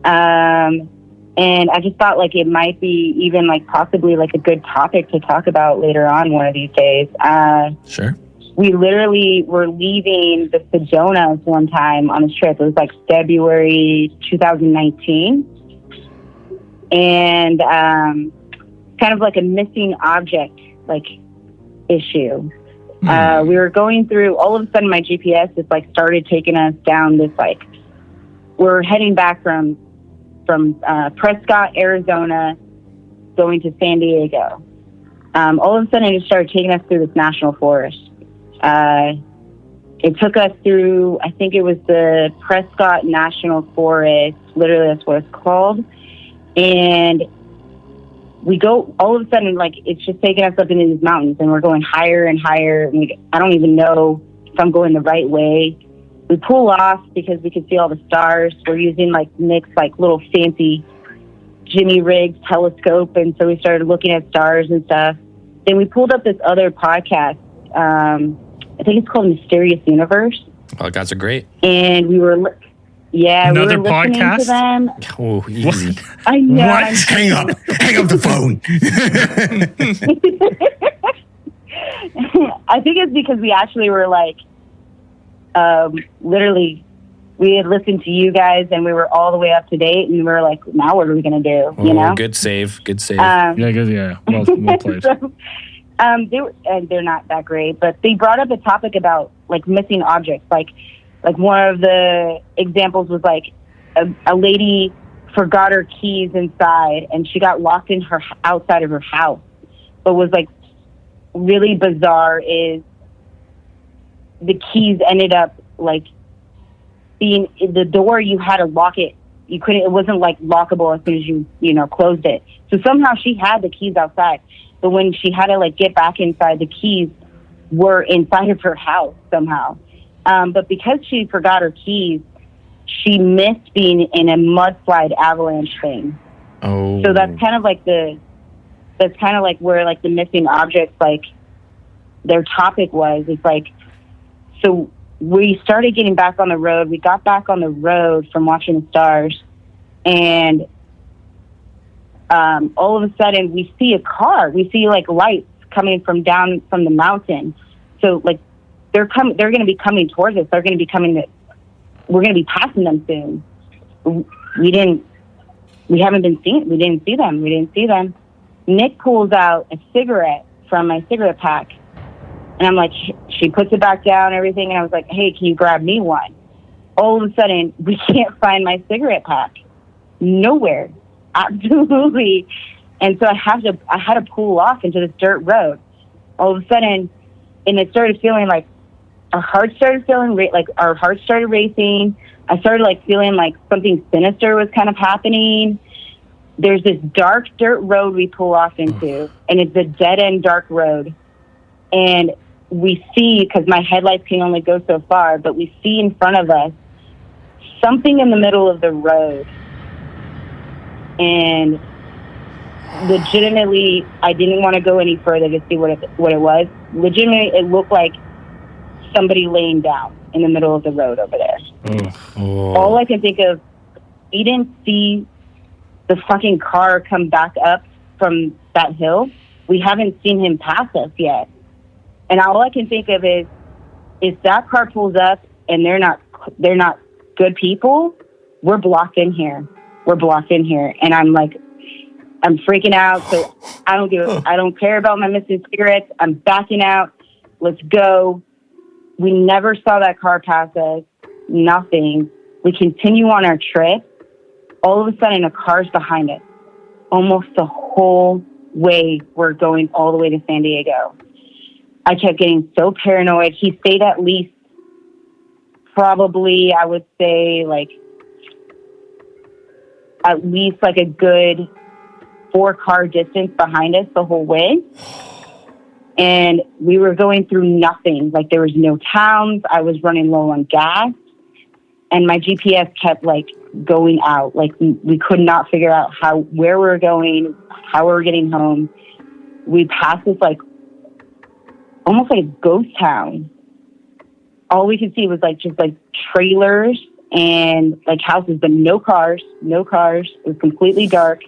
And I just thought like it might be even like possibly like a good topic to talk about later on one of these days. Sure. We literally were leaving the Sedonas one time on this trip. It was like February 2019. And kind of like a missing object like issue. We were going through, all of a sudden my GPS just like started taking us down this like, we're heading back from Prescott, Arizona, going to San Diego. All of a sudden, it just started taking us through this national forest. It took us through, I think it was the Prescott National Forest. Literally, that's what it's called. And we go, all of a sudden, like, it's just taking us up into these mountains, and we're going higher and higher. And I don't even know if I'm going the right way. We pull off because we could see all the stars. We're using like Nick's like little fancy Jimmy Riggs telescope, and so we started looking at stars and stuff. Then we pulled up this other podcast. I think it's called Mysterious Universe. Oh, guys are great. And we were, another we were listening podcast to them. Oh, easy. I know. What? Hang up the phone. I think it's because we actually were like. Literally, we had listened to you guys and we were all the way up to date, and we were like, now what are we going to do? Oh, you know? Good save. Yeah, well played. So, they're not that great, but they brought up a topic about like missing objects. Like one of the examples was like a lady forgot her keys inside and she got locked in her outside of her house. But was like really bizarre is the keys ended up like being the door. You had to lock it. You couldn't. It wasn't like lockable as soon as you closed it. So somehow she had the keys outside, but when she had to like get back inside, the keys were inside of her house somehow. But because she forgot her keys, she missed being in a mudslide avalanche thing. Oh. So that's kind of like where like the missing objects, like their topic was. It's like. So we started getting back on the road. We got back on the road from watching the stars, and all of a sudden we see a car. We see like lights coming from down from the mountain. So like they're going to be coming towards us. We're going to be passing them soon. We didn't see them. Nick pulls out a cigarette from my cigarette pack. And I'm like, she puts it back down, everything. And I was like, hey, can you grab me one? All of a sudden, we can't find my cigarette pack. Nowhere. Absolutely. And so I had to pull off into this dirt road. All of a sudden, and it started feeling like our hearts started racing. I started like feeling like something sinister was kind of happening. There's this dark dirt road we pull off into, and it's a dead end dark road. And we see, because my headlights can only go so far, but we see in front of us something in the middle of the road. And legitimately, I didn't want to go any further to see what it was. Legitimately, it looked like somebody laying down in the middle of the road over there. All I can think of, we didn't see the fucking car come back up from that hill. We haven't seen him pass us yet. And all I can think of is, if that car pulls up and they're not good people, we're blocked in here. And I'm like, I'm freaking out. So I don't care about my missing cigarettes. I'm backing out. Let's go. We never saw that car pass us. Nothing. We continue on our trip. All of a sudden, a car's behind us. Almost the whole way we're going all the way to San Diego. I kept getting so paranoid. He stayed at least, probably, I would say, like, at least like a good 4-car distance behind us the whole way. And we were going through nothing. Like, there was no towns. I was running low on gas. And my GPS kept, like, going out. Like, we could not figure out where we were going, how we were getting home. We passed this, like, almost like a ghost town. All we could see was, like, just, like, trailers and, like, houses, but no cars. It was completely dark.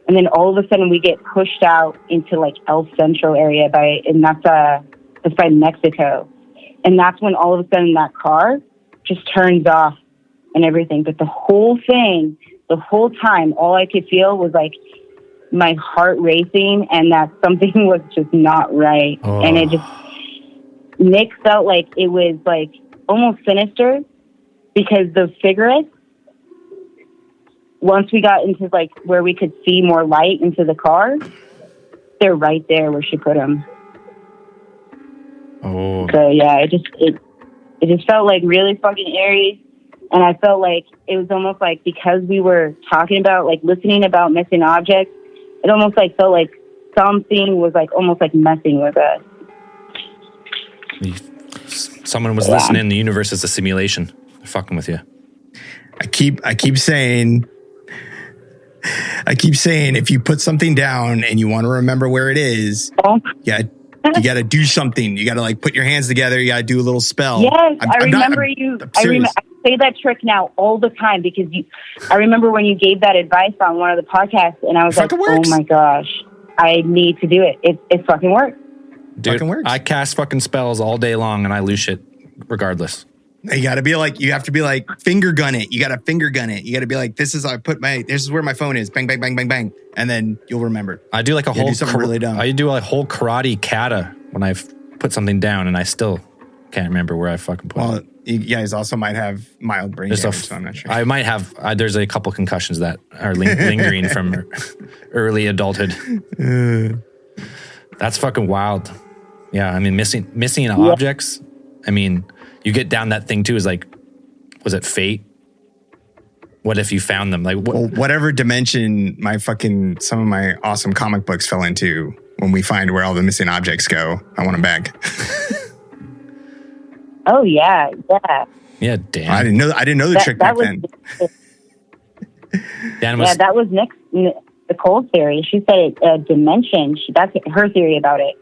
And then all of a sudden we get pushed out into like El Centro area that's by Mexico. And that's when all of a sudden that car just turns off and everything. But the whole time, all I could feel was like my heart racing and that something was just not right. And Nick felt like it was like almost sinister because those cigarettes, once we got into like where we could see more light into the car, they're right there where she put them. So yeah, it just felt like really fucking eerie. And I felt like it was almost like, because we were talking about like listening about missing objects, it almost like felt like something was like almost like messing with us. Someone was listening. The universe is a simulation. They're fucking with you. I keep saying, if you put something down and you want to remember where it is, you got to do something. You got to like put your hands together. You got to do a little spell. Yes, I say that trick now all the time because I remember when you gave that advice on one of the podcasts, and I was like, oh my gosh, I need to do it. It fucking works. Dude, I cast fucking spells all day long and I lose shit regardless. You have to be like, finger gun it. You got to finger gun it. You got to be like, this is where my phone is. Bang, bang, bang, bang, bang. And then you'll remember. I do like a whole, really dumb. I do a whole karate kata when I've put something down and I still can't remember where I fucking put it. Well, you guys also might have mild brain damage, so I'm not sure. I might have, there's a couple concussions that are lingering from early adulthood. That's fucking wild. Yeah, I mean, missing objects. I mean, you get down that thing too. Is like, was it fate? What if you found them? Like, whatever dimension some of my awesome comic books fell into. When we find where all the missing objects go, I want them back. Oh yeah. Yeah, Dan. I didn't know the trick back then. That was Nicole's theory. She said a dimension. That's her theory about it.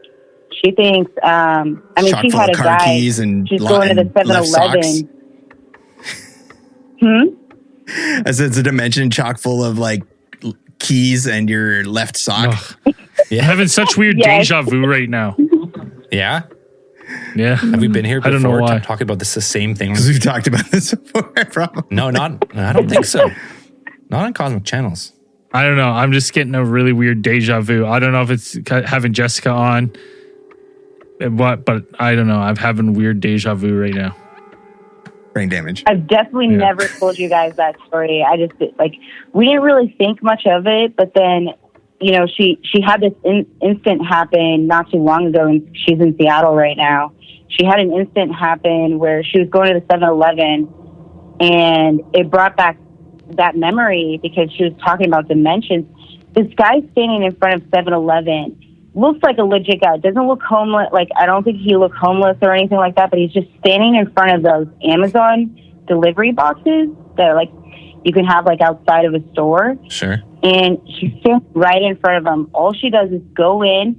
She thinks, she had a guy. She's going to the 7-Eleven. I said it's a dimension chock full of like keys and your left sock. Yeah. I'm having such weird deja vu right now. Yeah? Yeah. Have we been here before? I don't know why. Talking about the same thing? Because we've talked about this before, probably. No, I don't think so. Not on Cosmic Channels. I don't know. I'm just getting a really weird deja vu. I don't know if it's having Jessica on. But I don't know. I'm having weird deja vu right now. brain damage. I've definitely never told you guys that story. I just like, we didn't really think much of it, but then, you know, she had this instant happen not too long ago, and she's in Seattle right now. She had an instant happen where she was going to the 7-Eleven, and it brought back that memory because she was talking about dimensions. This guy standing in front of 7-Eleven looks like a legit guy. Doesn't look homeless. Like, I don't think he looks homeless or anything like that, but he's just standing in front of those Amazon delivery boxes that are like, you can have like outside of a store. Sure. And she stands right in front of him. All she does is go in,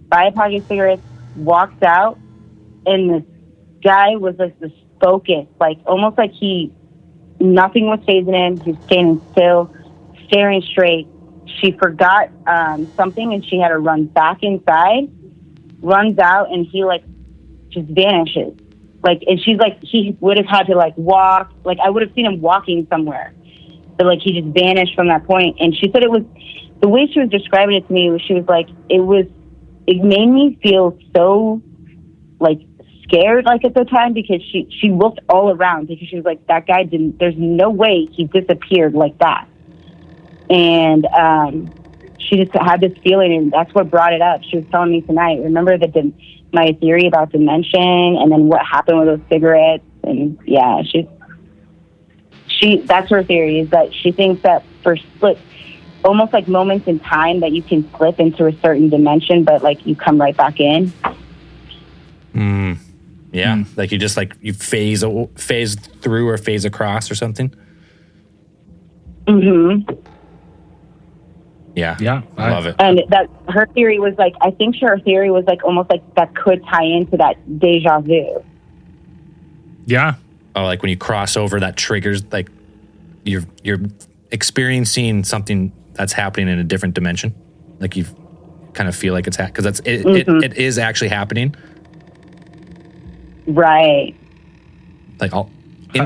buy a packet of cigarettes, walks out, and this guy was like this focus, like almost like nothing was phasing him. He was standing still, staring straight. She forgot something, and she had to run back inside, runs out, and he like just vanishes. Like, and she's like, he would have had to like walk, like I would have seen him walking somewhere, but like he just vanished from that point. And she said it was, the way she was describing it to me, she was like, it made me feel so like scared, like at the time, because she looked all around because she was like, that guy there's no way he disappeared like that. And she just had this feeling, and that's what brought it up. She was telling me tonight, remember my theory about dimension and then what happened with those cigarettes. And yeah, that's her theory, is that she thinks that for split, almost like moments in time, that you can slip into a certain dimension, but like you come right back in. Yeah. Like you just like, you phase through or phase across or something. Mm-hmm. Yeah. I love it. And that her theory was like, I think her theory was like almost like that could tie into that deja vu. Yeah. Oh, like when you cross over, that triggers, like you're experiencing something that's happening in a different dimension. Like you kind of feel like it's because it is actually happening. Right. Like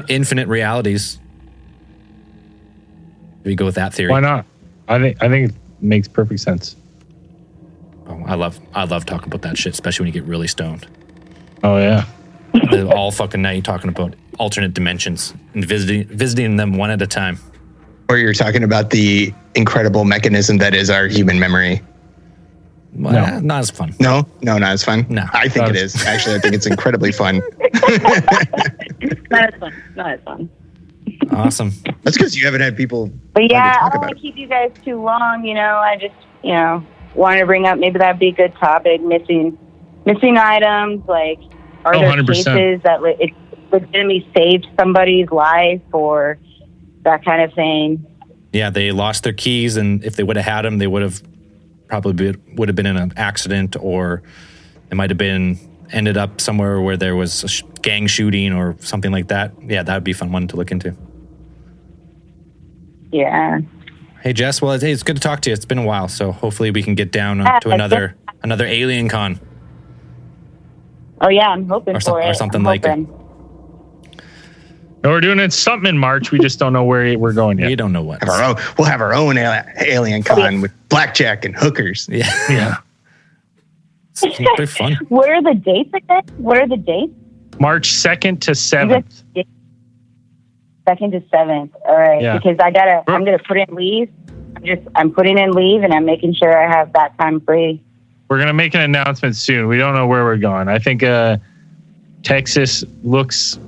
infinite realities. Do we go with that theory? Why not? I think it makes perfect sense. Oh, I love talking about that shit, especially when you get really stoned. Oh yeah. All fucking night talking about alternate dimensions and visiting them one at a time. Or you're talking about the incredible mechanism that is our human memory. Well, not as fun. No, not as fun. No, I think it is. Actually, I think it's incredibly fun. Not as fun. Awesome. That's because you haven't had people. But yeah, I don't want to keep you guys too long. You know, I just, wanted to bring up, maybe that'd be a good topic. Missing items. Like, are there 100%. cases that it legitimately saved somebody's life or that kind of thing? Yeah, they lost their keys, and if they would have had them, they would have would have been in an accident, or it might have been ended up somewhere where there was a gang shooting or something like that. Yeah, that would be a fun one to look into. Yeah. Hey, Jess. Well, it's good to talk to you. It's been a while, so hopefully we can get down to another Alien Con. Oh yeah, I'm hoping for it. Or something like it. No, we're doing something in March. We just don't know where we're going yet. You don't know what. We'll have our own Alien Con with blackjack and hookers. Yeah. They're fun. What are the dates again? What are the dates? March 2nd to 7th. 2nd to 7th. All right. Yeah. Because I'm going to put in leave. I'm putting in leave, and I'm making sure I have that time free. We're going to make an announcement soon. We don't know where we're going. I think Texas looks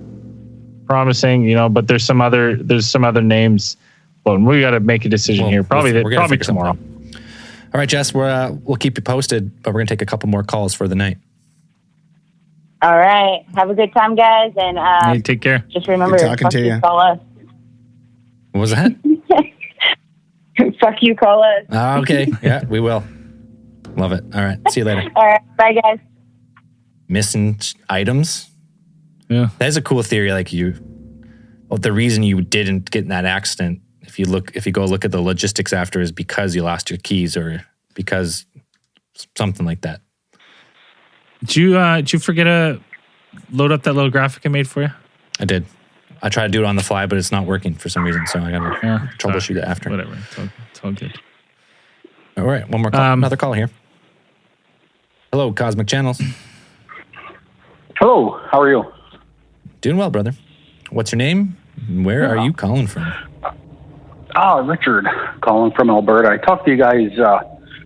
promising, but there's some other names. But we got to make a decision here. Probably tomorrow. All right, Jess, we'll keep you posted, but we're going to take a couple more calls for the night. All right. Have a good time, guys. And hey, take care. Just remember, fuck you, call us. What was that? Fuck you, call us. Okay. Yeah, we will. Love it. All right. See you later. All right. Bye, guys. Missing items? Yeah. That's a cool theory. Like the reason you didn't get in that accident, if you go look at the logistics after, is because you lost your keys or because something like that. Did you forget to load up that little graphic I made for you? I did. I tried to do it on the fly, but it's not working for some reason. So I got to troubleshoot it after. Whatever. It's all good. All right. One more call. Another call here. Hello, Cosmic Channels. Hello. How are you? Doing well, brother. What's your name? Where are you calling from? Richard, calling from Alberta. I talked to you guys, I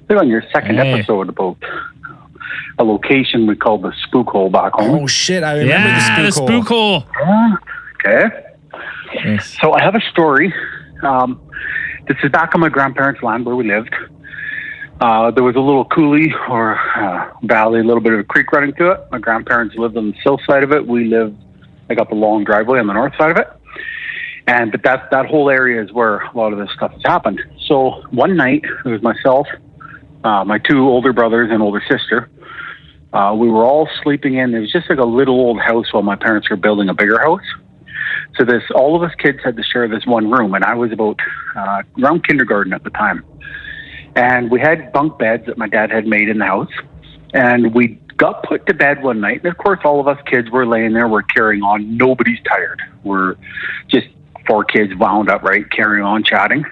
think on your second episode about a location we called the Spook Hole back home. Oh shit, I remember the Spook Hole. Okay. Yes. So I have a story. This is back on my grandparents' land where we lived. There was a little coulee or valley, a little bit of a creek running through it. My grandparents lived on the south side of it. We lived, I got the long driveway on the north side of it. But that whole area is where a lot of this stuff has happened. So one night, it was myself, my two older brothers and older sister. We were all sleeping in. It was just like a little old house while my parents were building a bigger house. So all of us kids had to share this one room, and I was about around kindergarten at the time. And we had bunk beds that my dad had made in the house. And we got put to bed one night. And of course, all of us kids were laying there. We're carrying on. Nobody's tired. We're just 4 kids wound up, right, carrying on, chatting.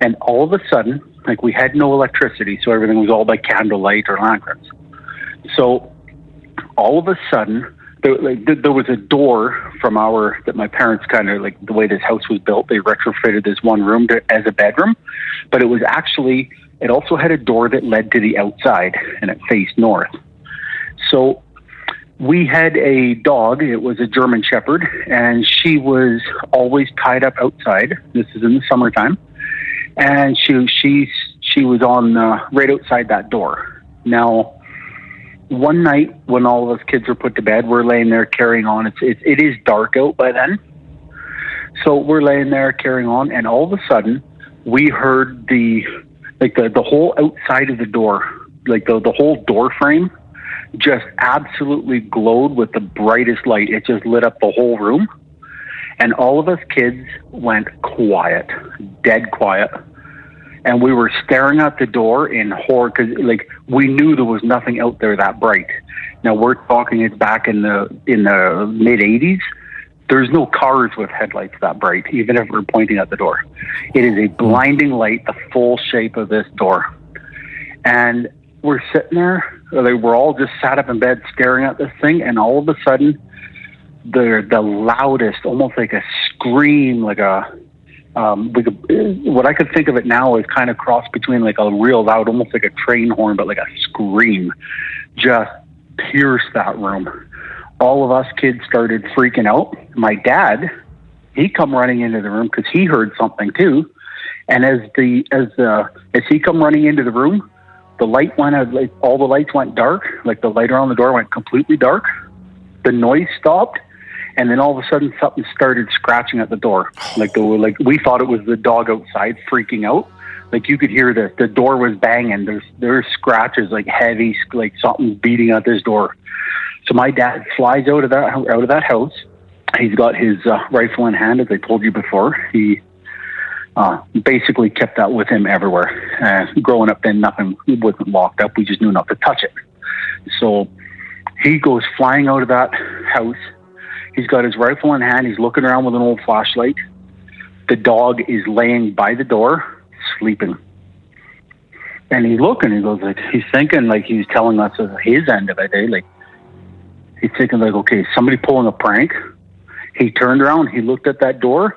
And all of a sudden, like, we had no electricity, so everything was all by candlelight or lanterns. So all of a sudden, there was a door from that my parents kind of, like, the way this house was built, they retrofitted this one room as a bedroom. But it was actually, it also had a door that led to the outside, and it faced north. So we had a dog. It was a German Shepherd, and she was always tied up outside. This is in the summertime, and she was on right outside that door. Now, one night when all of us kids were put to bed, we're laying there carrying on. It is dark out by then, so we're laying there carrying on, and all of a sudden we heard the whole outside of the door, like the whole door frame, just absolutely glowed with the brightest light. It just lit up the whole room. And all of us kids went quiet, dead quiet. And we were staring at the door in horror because, like, we knew there was nothing out there that bright. Now, we're talking it's back in the mid-'80s. There's no cars with headlights that bright, even if we're pointing at the door. It is a blinding light, the full shape of this door. And we're sitting there. We're all just sat up in bed staring at this thing, and all of a sudden, the loudest, almost like a scream, like what I could think of it now is kind of cross between like a real loud, almost like a train horn, but like a scream, just pierced that room. All of us kids started freaking out. My dad, he come running into the room because he heard something too, and as he come running into the room, the light went out, like all the lights went dark, like the light around the door went completely dark. The noise stopped, and then all of a sudden something started scratching at the door. Like we thought it was the dog outside freaking out. Like you could hear the door was banging. There's scratches, like heavy, like something beating at this door. So my dad flies out of that house. He's got his rifle in hand, as I told you before. He basically kept that with him everywhere. Growing up then, nothing wasn't locked up. We just knew not to touch it. So he goes flying out of that house. He's got his rifle in hand. He's looking around with an old flashlight. The dog is laying by the door, sleeping. And he's looking, he goes, like, he's thinking like he's telling us his end of it, eh? Like, he's thinking like, okay, is somebody pulling a prank? He turned around, he looked at that door.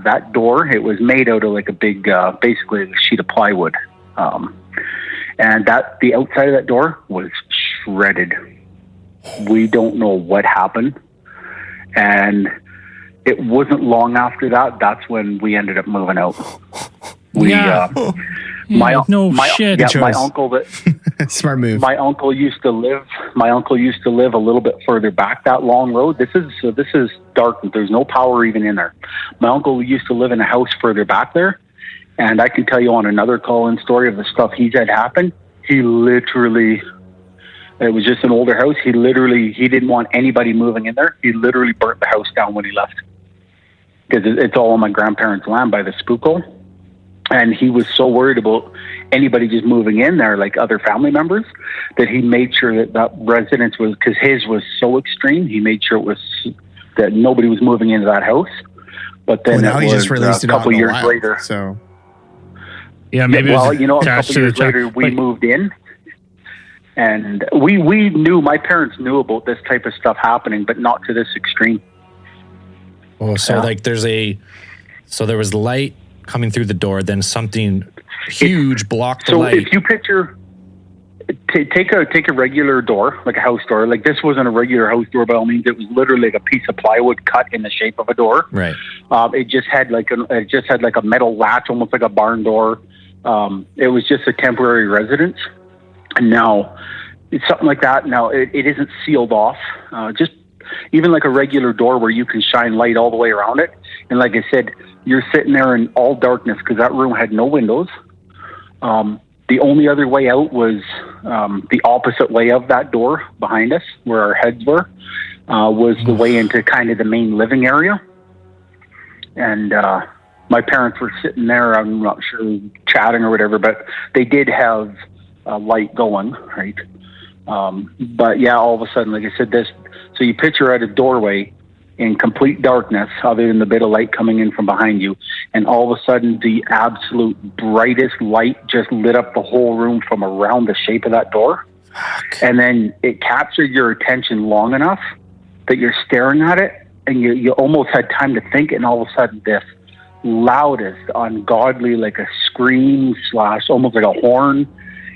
That door, it was made out of like a big, basically a sheet of plywood. And the outside of that door was shredded. We don't know what happened. And it wasn't long after that. That's when we ended up moving out. My uncle smart move. My uncle used to live a little bit further back that long road. This is dark. There's no power even in there. My uncle used to live in a house further back there, and I can tell you on another call-in story of the stuff he's had happen. It was just an older house. He didn't want anybody moving in there. He literally burnt the house down when he left because it's all on my grandparents' land by the Spook Hole. And he was so worried about anybody just moving in there, like other family members, that he made sure that residence was, because his was so extreme, he made sure that nobody was moving into that house. But then now he just released it a couple years later. So yeah, maybe. Well, a couple years later, we moved in, and we knew, my parents knew about this type of stuff happening, but not to this extreme. Oh, so there was light coming through the door, then something huge blocked the light. So if you picture, take a regular door, like a house door. Like this wasn't a regular house door by all means. It was literally like a piece of plywood cut in the shape of a door. Right. It just had like a metal latch, almost like a barn door. It was just a temporary residence. And now it's something like that. Now it isn't sealed off. Just even like a regular door where you can shine light all the way around it. And like I said, you're sitting there in all darkness because that room had no windows. The only other way out was the opposite way of that door behind us, where our heads were, was the way into kind of the main living area. And my parents were sitting there, I'm not sure, chatting or whatever, but they did have a light going, right? But yeah, all of a sudden, like I said, so you picture at a doorway in complete darkness, other than the bit of light coming in from behind you, and all of a sudden the absolute brightest light just lit up the whole room from around the shape of that door. Fuck. And then it captured your attention long enough that you're staring at it, and you almost had time to think, and all of a sudden this loudest, ungodly, like a scream / almost like a horn.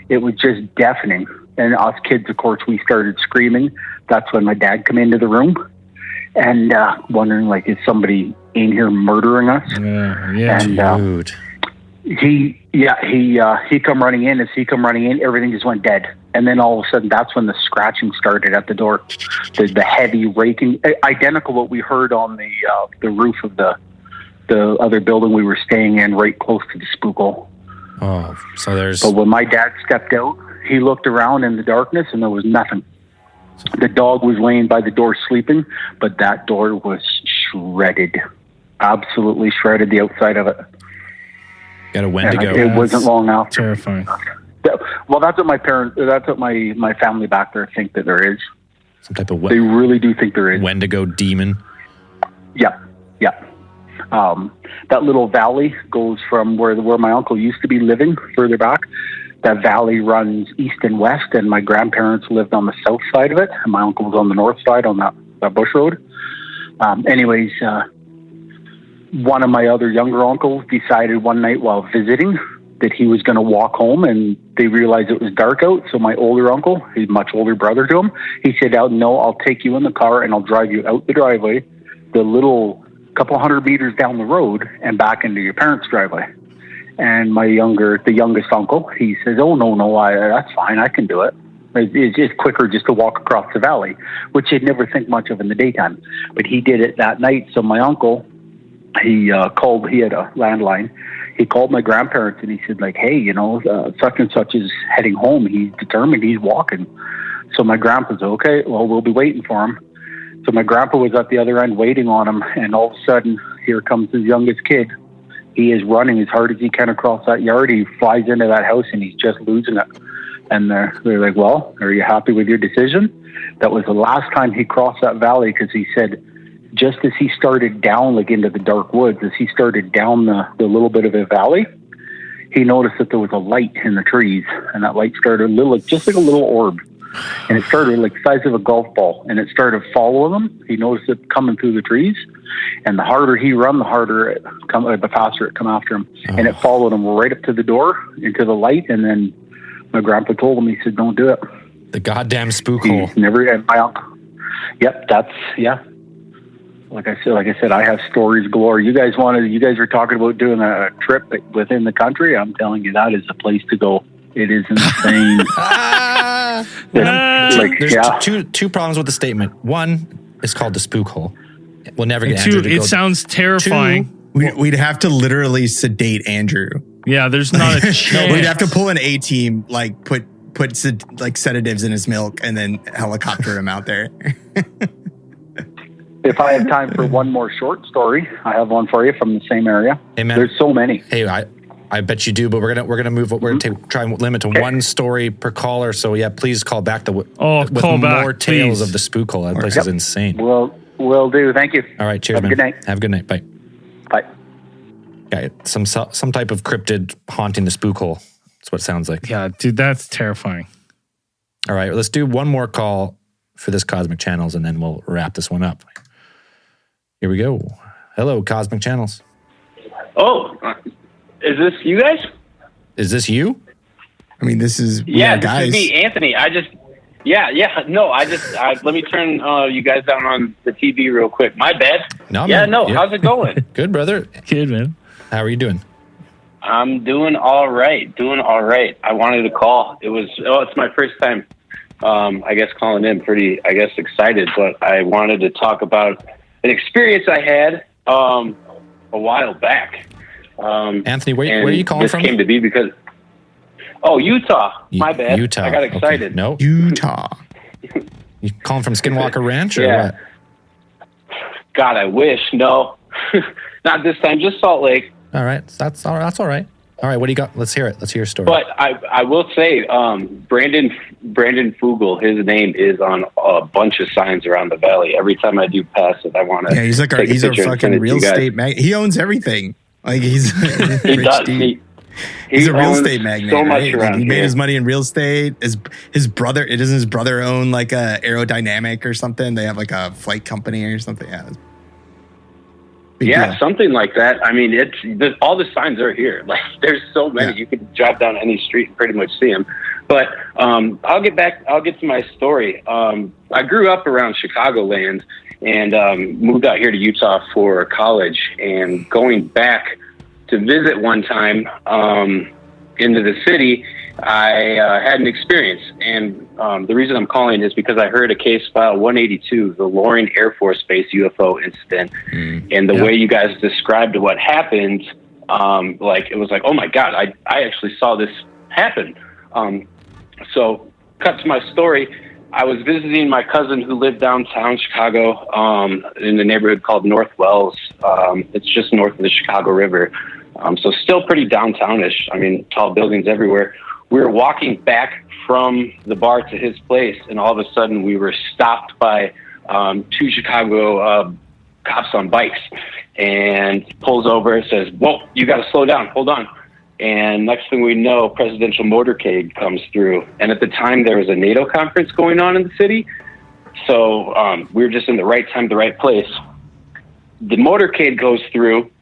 It was just deafening. And us kids, of course, we started screaming. That's when my dad came into the room and wondering, like, is somebody in here murdering us? Yeah, and he come running in. As he come running in, everything just went dead. And then all of a sudden, that's when the scratching started at the door. The heavy raking, identical what we heard on the roof of the other building we were staying in, right close to the spook hole. Oh, so there's. But when my dad stepped out, he looked around in the darkness and there was nothing. The dog was laying by the door sleeping, but that door was shredded. Absolutely shredded, the outside of it. Got a Wendigo. It wasn't long after. Terrifying. Well, that's what my family back there think that there is. Some type of they really do think there is. Wendigo demon. Yeah. That little valley goes from where my uncle used to be living further back. That valley runs east and west, and my grandparents lived on the south side of it, and my uncle was on the north side on that bush road. Anyways, one of my other younger uncles decided one night while visiting that he was going to walk home, and they realized it was dark out. So my older uncle, his much older brother to him, he said, "No, I'll take you in the car and I'll drive you out the driveway, the little couple hundred meters down the road, and back into your parents' driveway." And the youngest uncle, he says, "Oh, no, that's fine. I can do it. It's just quicker just to walk across the valley," which you'd never think much of in the daytime. But he did it that night. So my uncle, he called, he had a landline. He called my grandparents and he said, like, "Hey, such and such is heading home. He's determined. He's walking." So my grandpa said, "Okay, well, we'll be waiting for him." So my grandpa was at the other end waiting on him. And all of a sudden, here comes his youngest kid. He is running as hard as he can across that yard. He flies into that house and he's just losing it. And they're like, "Well, are you happy with your decision?" That was the last time he crossed that valley, because he said just as he started down, like into the dark woods, as he started down the little bit of a valley, he noticed that there was a light in the trees, and that light started just like a little orb. And it started like the size of a golf ball, and it started following him. He noticed it coming through the trees, and the harder he run, the faster it come after him. Oh. And it followed him right up to the door, into the light. And then my grandpa told him, he said, "Don't do it." The goddamn spook hole. And my uncle. Yep, Like I said, I have stories galore. You guys are talking about doing a trip within the country. I'm telling you, that is the place to go. It is insane. There's two problems with the statement. One, it's called the spook hole. We'll never get Andrew to go. It sounds terrifying. We'd have to literally sedate Andrew. Yeah, there's not a chance. We'd have to pull an A-team, like put sedatives in his milk and then helicopter him out there. If I have time for one more short story, I have one for you from the same area. Hey, man. There's so many. Hey, I bet you do, but we're gonna move. We're gonna try and limit to one story per caller. So yeah, please call back with more tales of the spook hole. That place is insane. Will do. Thank you. All right, cheers, man. Good night. Have a good night. Bye. Bye. Yeah, some type of cryptid haunting the spook hole. That's what it sounds like. Yeah, dude, that's terrifying. All right, let's do one more call for this Cosmic Channels, and then we'll wrap this one up. Here we go. Hello, Cosmic Channels. Oh, is this you guys? Is this you? I mean, this is Yeah, this guys. is me, Anthony. No, let me turn you guys down on the TV real quick. My bad. No, yeah, man. no. Yeah. How's it going? Good, brother. Good, man. How are you doing? I'm doing all right. I wanted to call. It's my first time, I guess, calling in. Pretty, I guess, excited. But I wanted to talk about an experience I had a while back. Anthony, where are you calling from? This came to be because... Oh, Utah. My bad. Utah. I got excited. Okay. No. Utah. You calling from Skinwalker Ranch or Yeah. what? God, I wish. No. Not this time. Just Salt Lake. All right. That's all right. All right. What do you got? Let's hear it. Let's hear your story. But I will say, Brandon Fugel, his name is on a bunch of signs around the valley. Every time I do pass it, I want to. Yeah, he's like he's a fucking real estate magnate. He owns everything. Like he's he does. He's a real estate magnate. So much right? around Like, he made here. his money in real estate. His brother, doesn't his brother own like a Aerodynamic or something? They have like a flight company or something. Yeah. Big deal. Something like that. I mean, all the signs are here. Like, there's so many. Yeah. You can drive down any street and pretty much see them. But I'll get to my story. I grew up around Chicagoland and moved out here to Utah for college. And going back to visit one time into the city, I had an experience. And the reason I'm calling is because I heard a case file 182, the Loring Air Force Base UFO incident. And the way you guys described what happened, it was like, oh my God, I actually saw this happen. So cut to my story. I was visiting my cousin who lived downtown Chicago in the neighborhood called North Wells. It's just north of the Chicago River. So still pretty downtownish. I mean, tall buildings everywhere. We were walking back from the bar to his place, and all of a sudden we were stopped by two Chicago cops on bikes, and pulls over and says, "Whoa, you got to slow down. Hold on." And next thing we know, presidential motorcade comes through. And at the time, there was a NATO conference going on in the city. So we were just in the right time, the right place. The motorcade goes through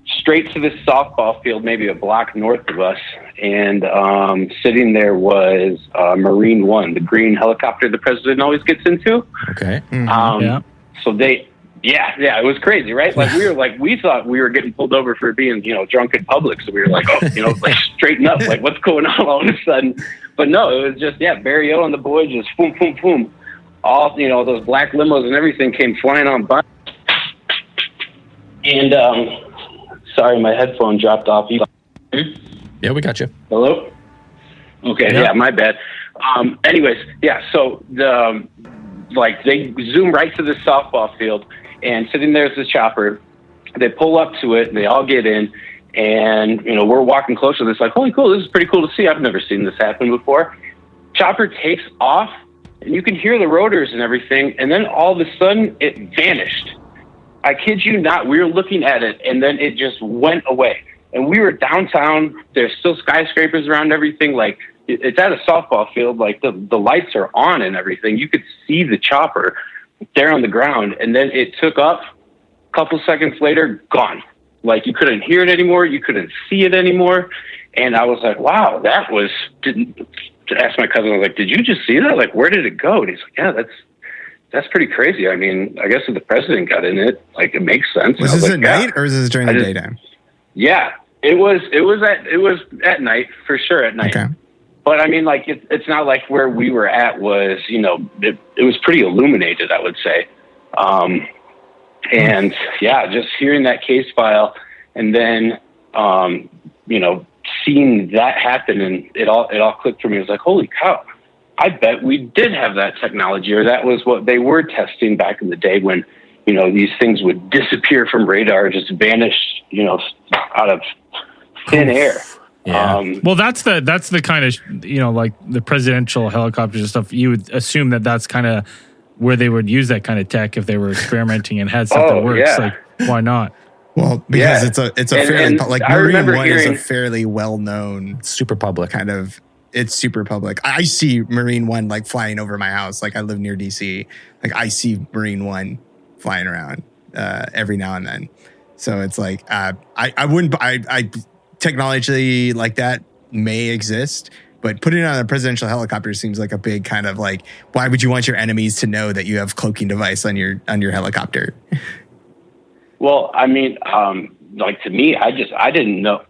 straight to this softball field, maybe a block north of us. And sitting there was Marine One, the green helicopter the president always gets into. Okay. So it was crazy, right? Like we thought we were getting pulled over for being, drunk in public. So we were like, straighten up, like what's going on all of a sudden? But no, it was just, Barry O and the boys just boom, boom, boom. All, those black limos and everything came flying on by. And, sorry, my headphone dropped off. Yeah, we got you. Hello? Okay, yeah, my bad. So they zoom right to the softball field, and sitting there's the chopper. They pull up to it, they all get in, and we're walking closer. It's like, holy cool, this is pretty cool to see. I've never seen this happen before. Chopper takes off, and you can hear the rotors and everything, and then all of a sudden it vanished. I kid you not, we were looking at it, and then it just went away. And we were downtown. There's still skyscrapers around everything. Like, it's at a softball field. Like, the lights are on and everything. You could see the chopper there on the ground. And then it took up. A couple seconds later, gone. Like, you couldn't hear it anymore. You couldn't see it anymore. And I was like, wow, that was... To ask my cousin, I was like, did you just see that? Like, where did it go? And he's like, yeah, that's pretty crazy. I mean, I guess if the president got in it, like, it makes sense. Was this at night or was this during the daytime? Yeah, it was at night, for sure, at night. Okay. But I mean, like, it's not like where we were at was, it was pretty illuminated, I would say. And just hearing that case file and then, seeing that happen, and it all clicked for me. It was like, holy cow, I bet we did have that technology, or that was what they were testing back in the day when, these things would disappear from radar, just vanish, out of thin air. Yeah. Well, that's the kind of, like the presidential helicopters and stuff. You would assume that's kind of where they would use that kind of tech if they were experimenting and had stuff that works. Like, why not? Well, because it's a fairly like Marine One is a fairly well-known, super public kind of. It's super public. I see Marine One like flying over my house. Like, I live near DC. Like, I see Marine One flying around. every now and then. So it's like I wouldn't. I technology like that may exist, but putting it on a presidential helicopter seems like a big kind of like, why would you want your enemies to know that you have cloaking device on your helicopter? Well, I mean, like to me, I didn't know.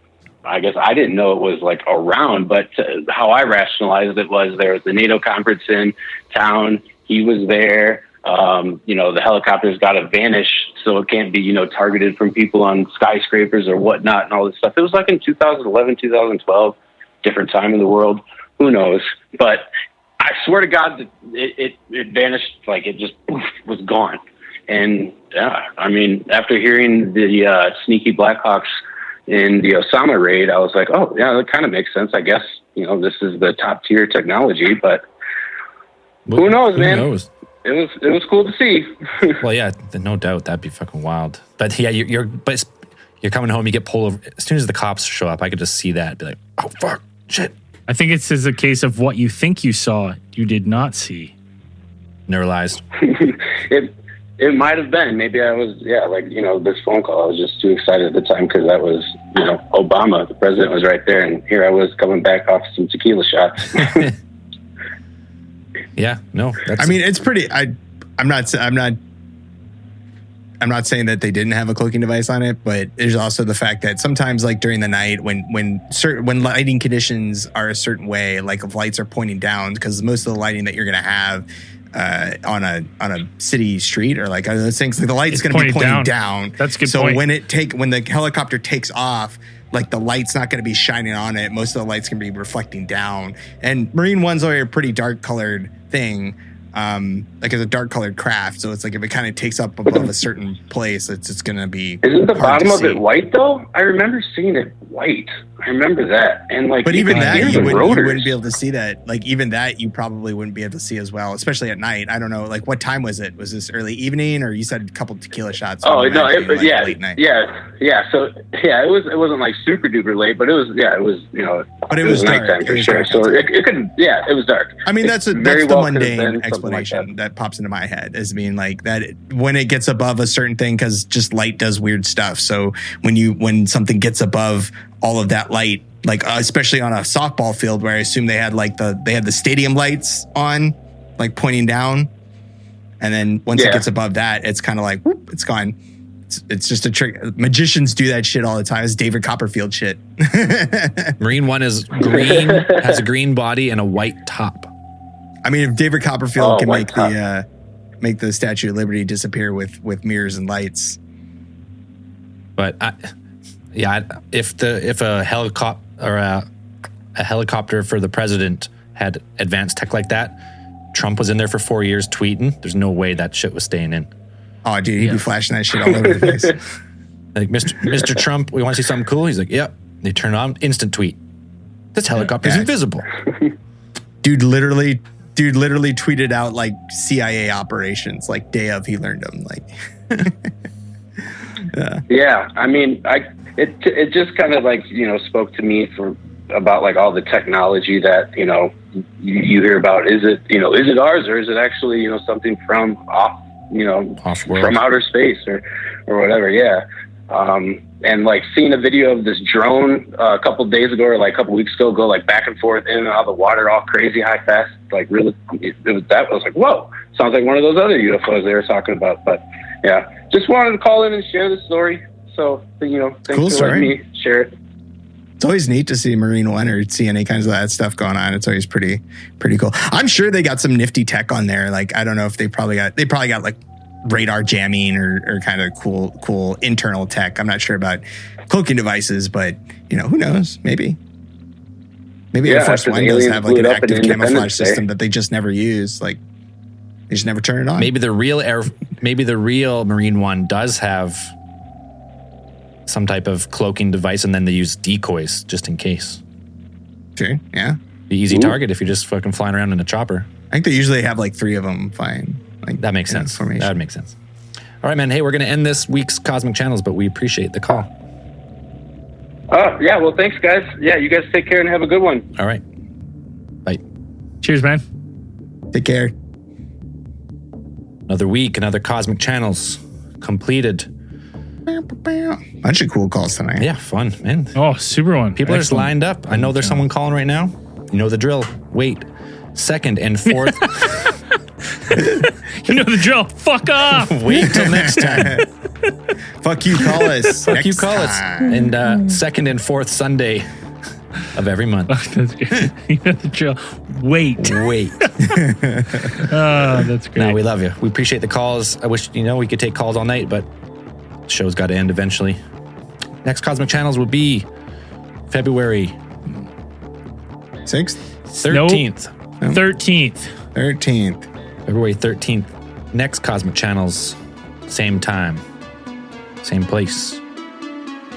I guess I didn't know it was like around, but how I rationalized it was there was the NATO conference in town. He was there. The helicopter's got to vanish so it can't be, targeted from people on skyscrapers or whatnot and all this stuff. It was like in 2011, 2012, different time in the world. Who knows? But I swear to God that it vanished, like it just was gone. And yeah, I mean, after hearing the sneaky Blackhawks in the Osama raid, I was like, oh yeah, that kind of makes sense. I guess, this is the top tier technology, but who knows, man? Who knows? It was cool to see. Well, yeah, no doubt that'd be fucking wild. But yeah, you're coming home, you get pulled over. As soon as the cops show up, I could just see that, be like, oh fuck, shit. I think it's a case of what you think you saw, you did not see. Neuralized. It might have been. Maybe I was, this phone call. I was just too excited at the time because that was, Obama, the president was right there, and here I was coming back off some tequila shots. Yeah, no. I mean, it's pretty. I'm not saying that they didn't have a cloaking device on it, but there's also the fact that sometimes, like during the night, when lighting conditions are a certain way, like if lights are pointing down, because most of the lighting that you're going to have on a city street or like those things, like the light's going to be pointing down. That's a good so point. when the helicopter takes off, like the light's not going to be shining on it. Most of the light's going to be reflecting down. And Marine One's already a pretty dark colored thing. Like it's a dark colored craft. So it's like if it kind of takes up above a certain place, it's going to be. Isn't the bottom of it white though? I remember seeing it white. I remember that. And like, but even that, you wouldn't be able to see that. Like even that, you probably wouldn't be able to see as well, especially at night. I don't know. Like what time was it? Was this early evening, or you said a couple tequila shots? Oh no, late night. Yeah. So yeah, it wasn't like super duper late, but it was but it was dark. Nighttime for sure. So it could, it was dark. I mean, that's the mundane explanation that pops into my head as being like that when it gets above a certain thing, because just light does weird stuff. So when something gets above all of that light, like especially on a softball field where I assume they had the stadium lights on, like pointing down, and then once it gets above that, it's kind of like whoop, it's gone. It's just a trick. Magicians do that shit all the time. It's David Copperfield shit. Marine One is green, has a green body and a white top. I mean, if David Copperfield can make the Statue of Liberty disappear with mirrors and lights, but if a helicopter or a helicopter for the president had advanced tech like that, Trump was in there for 4 years tweeting. There's no way that shit was staying in. Oh, dude, he'd be flashing that shit all over the place. Like, Mr. Trump, we want to see something cool. He's like, yep. They turn on instant tweet. This helicopter's invisible. Dude literally tweeted out like CIA operations, like day of he learned them. Like, yeah. I mean, it just kind of like spoke to me about like all the technology that you hear about. Is it ours, or is it actually something from off-world, from outer space or whatever? Yeah. And like seeing a video of this drone a couple of days ago or like a couple of weeks ago go like back and forth in and out of the water all crazy high fast, like really I was like, whoa, sounds like one of those other UFOs they were talking about. But yeah, just wanted to call in and share the story. So thanks cool for letting me share it. It's always neat to see Marine One or see any kinds of that stuff going on. It's always pretty cool. I'm sure they got some nifty tech on there. Like I don't know if they probably got like radar jamming or kind of cool internal tech. I'm not sure about cloaking devices, but who knows? Maybe Air Force One does have like an active camouflage system that they just never use. Like they just never turn it on. Maybe the real Marine One does have some type of cloaking device, and then they use decoys just in case. Sure, yeah. The easy target if you're just fucking flying around in a chopper. I think they usually have like 3 of them flying. Like that makes sense. That would make sense. All right, man. Hey, we're going to end this week's Cosmic Channels, but we appreciate the call. Yeah. Well, thanks, guys. Yeah, you guys take care and have a good one. All right. Bye. Cheers, man. Take care. Another week, another Cosmic Channels. completed. Bunch of cool calls tonight. Yeah, fun, man. Oh, super one. People are just lined up. I know there's someone calling right now. You know the drill. Wait. Second and fourth. You know the drill. Fuck off. Wait till next time. Fuck you, call us. Fuck you, call us. And second and fourth Sunday of every month. That's good. You know the drill. Wait. That's great. No, we love you. We appreciate the calls. I wish, we could take calls all night, but the show's got to end eventually. Next Cosmic Channels will be February 6th? 13th. Nope. 13th. February 13th. Next Cosmic Channels, same time, same place.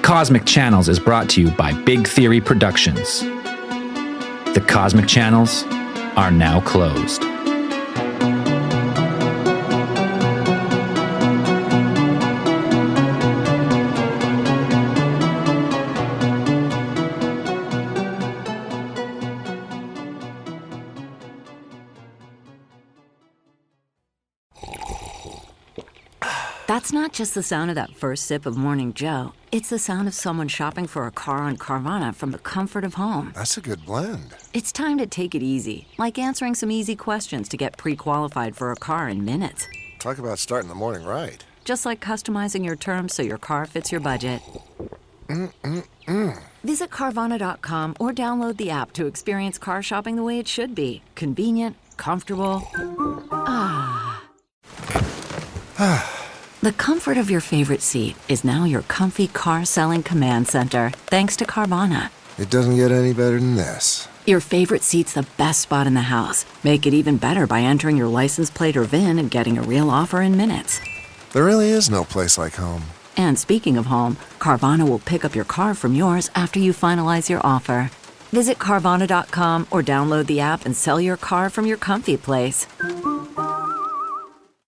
Cosmic Channels is brought to you by Big Theory Productions. The Cosmic Channels are now closed. That's not just the sound of that first sip of Morning Joe. It's the sound of someone shopping for a car on Carvana from the comfort of home. That's a good blend. It's time to take it easy, like answering some easy questions to get pre-qualified for a car in minutes. Talk about starting the morning right. Just like customizing your terms so your car fits your budget. Visit Carvana.com or download the app to experience car shopping the way it should be. Convenient, comfortable. The comfort of your favorite seat is now your comfy car selling command center, thanks to Carvana. It doesn't get any better than this. Your favorite seat's the best spot in the house. Make it even better by entering your license plate or VIN and getting a real offer in minutes. There really is no place like home. And speaking of home, Carvana will pick up your car from yours after you finalize your offer. Visit Carvana.com or download the app and sell your car from your comfy place.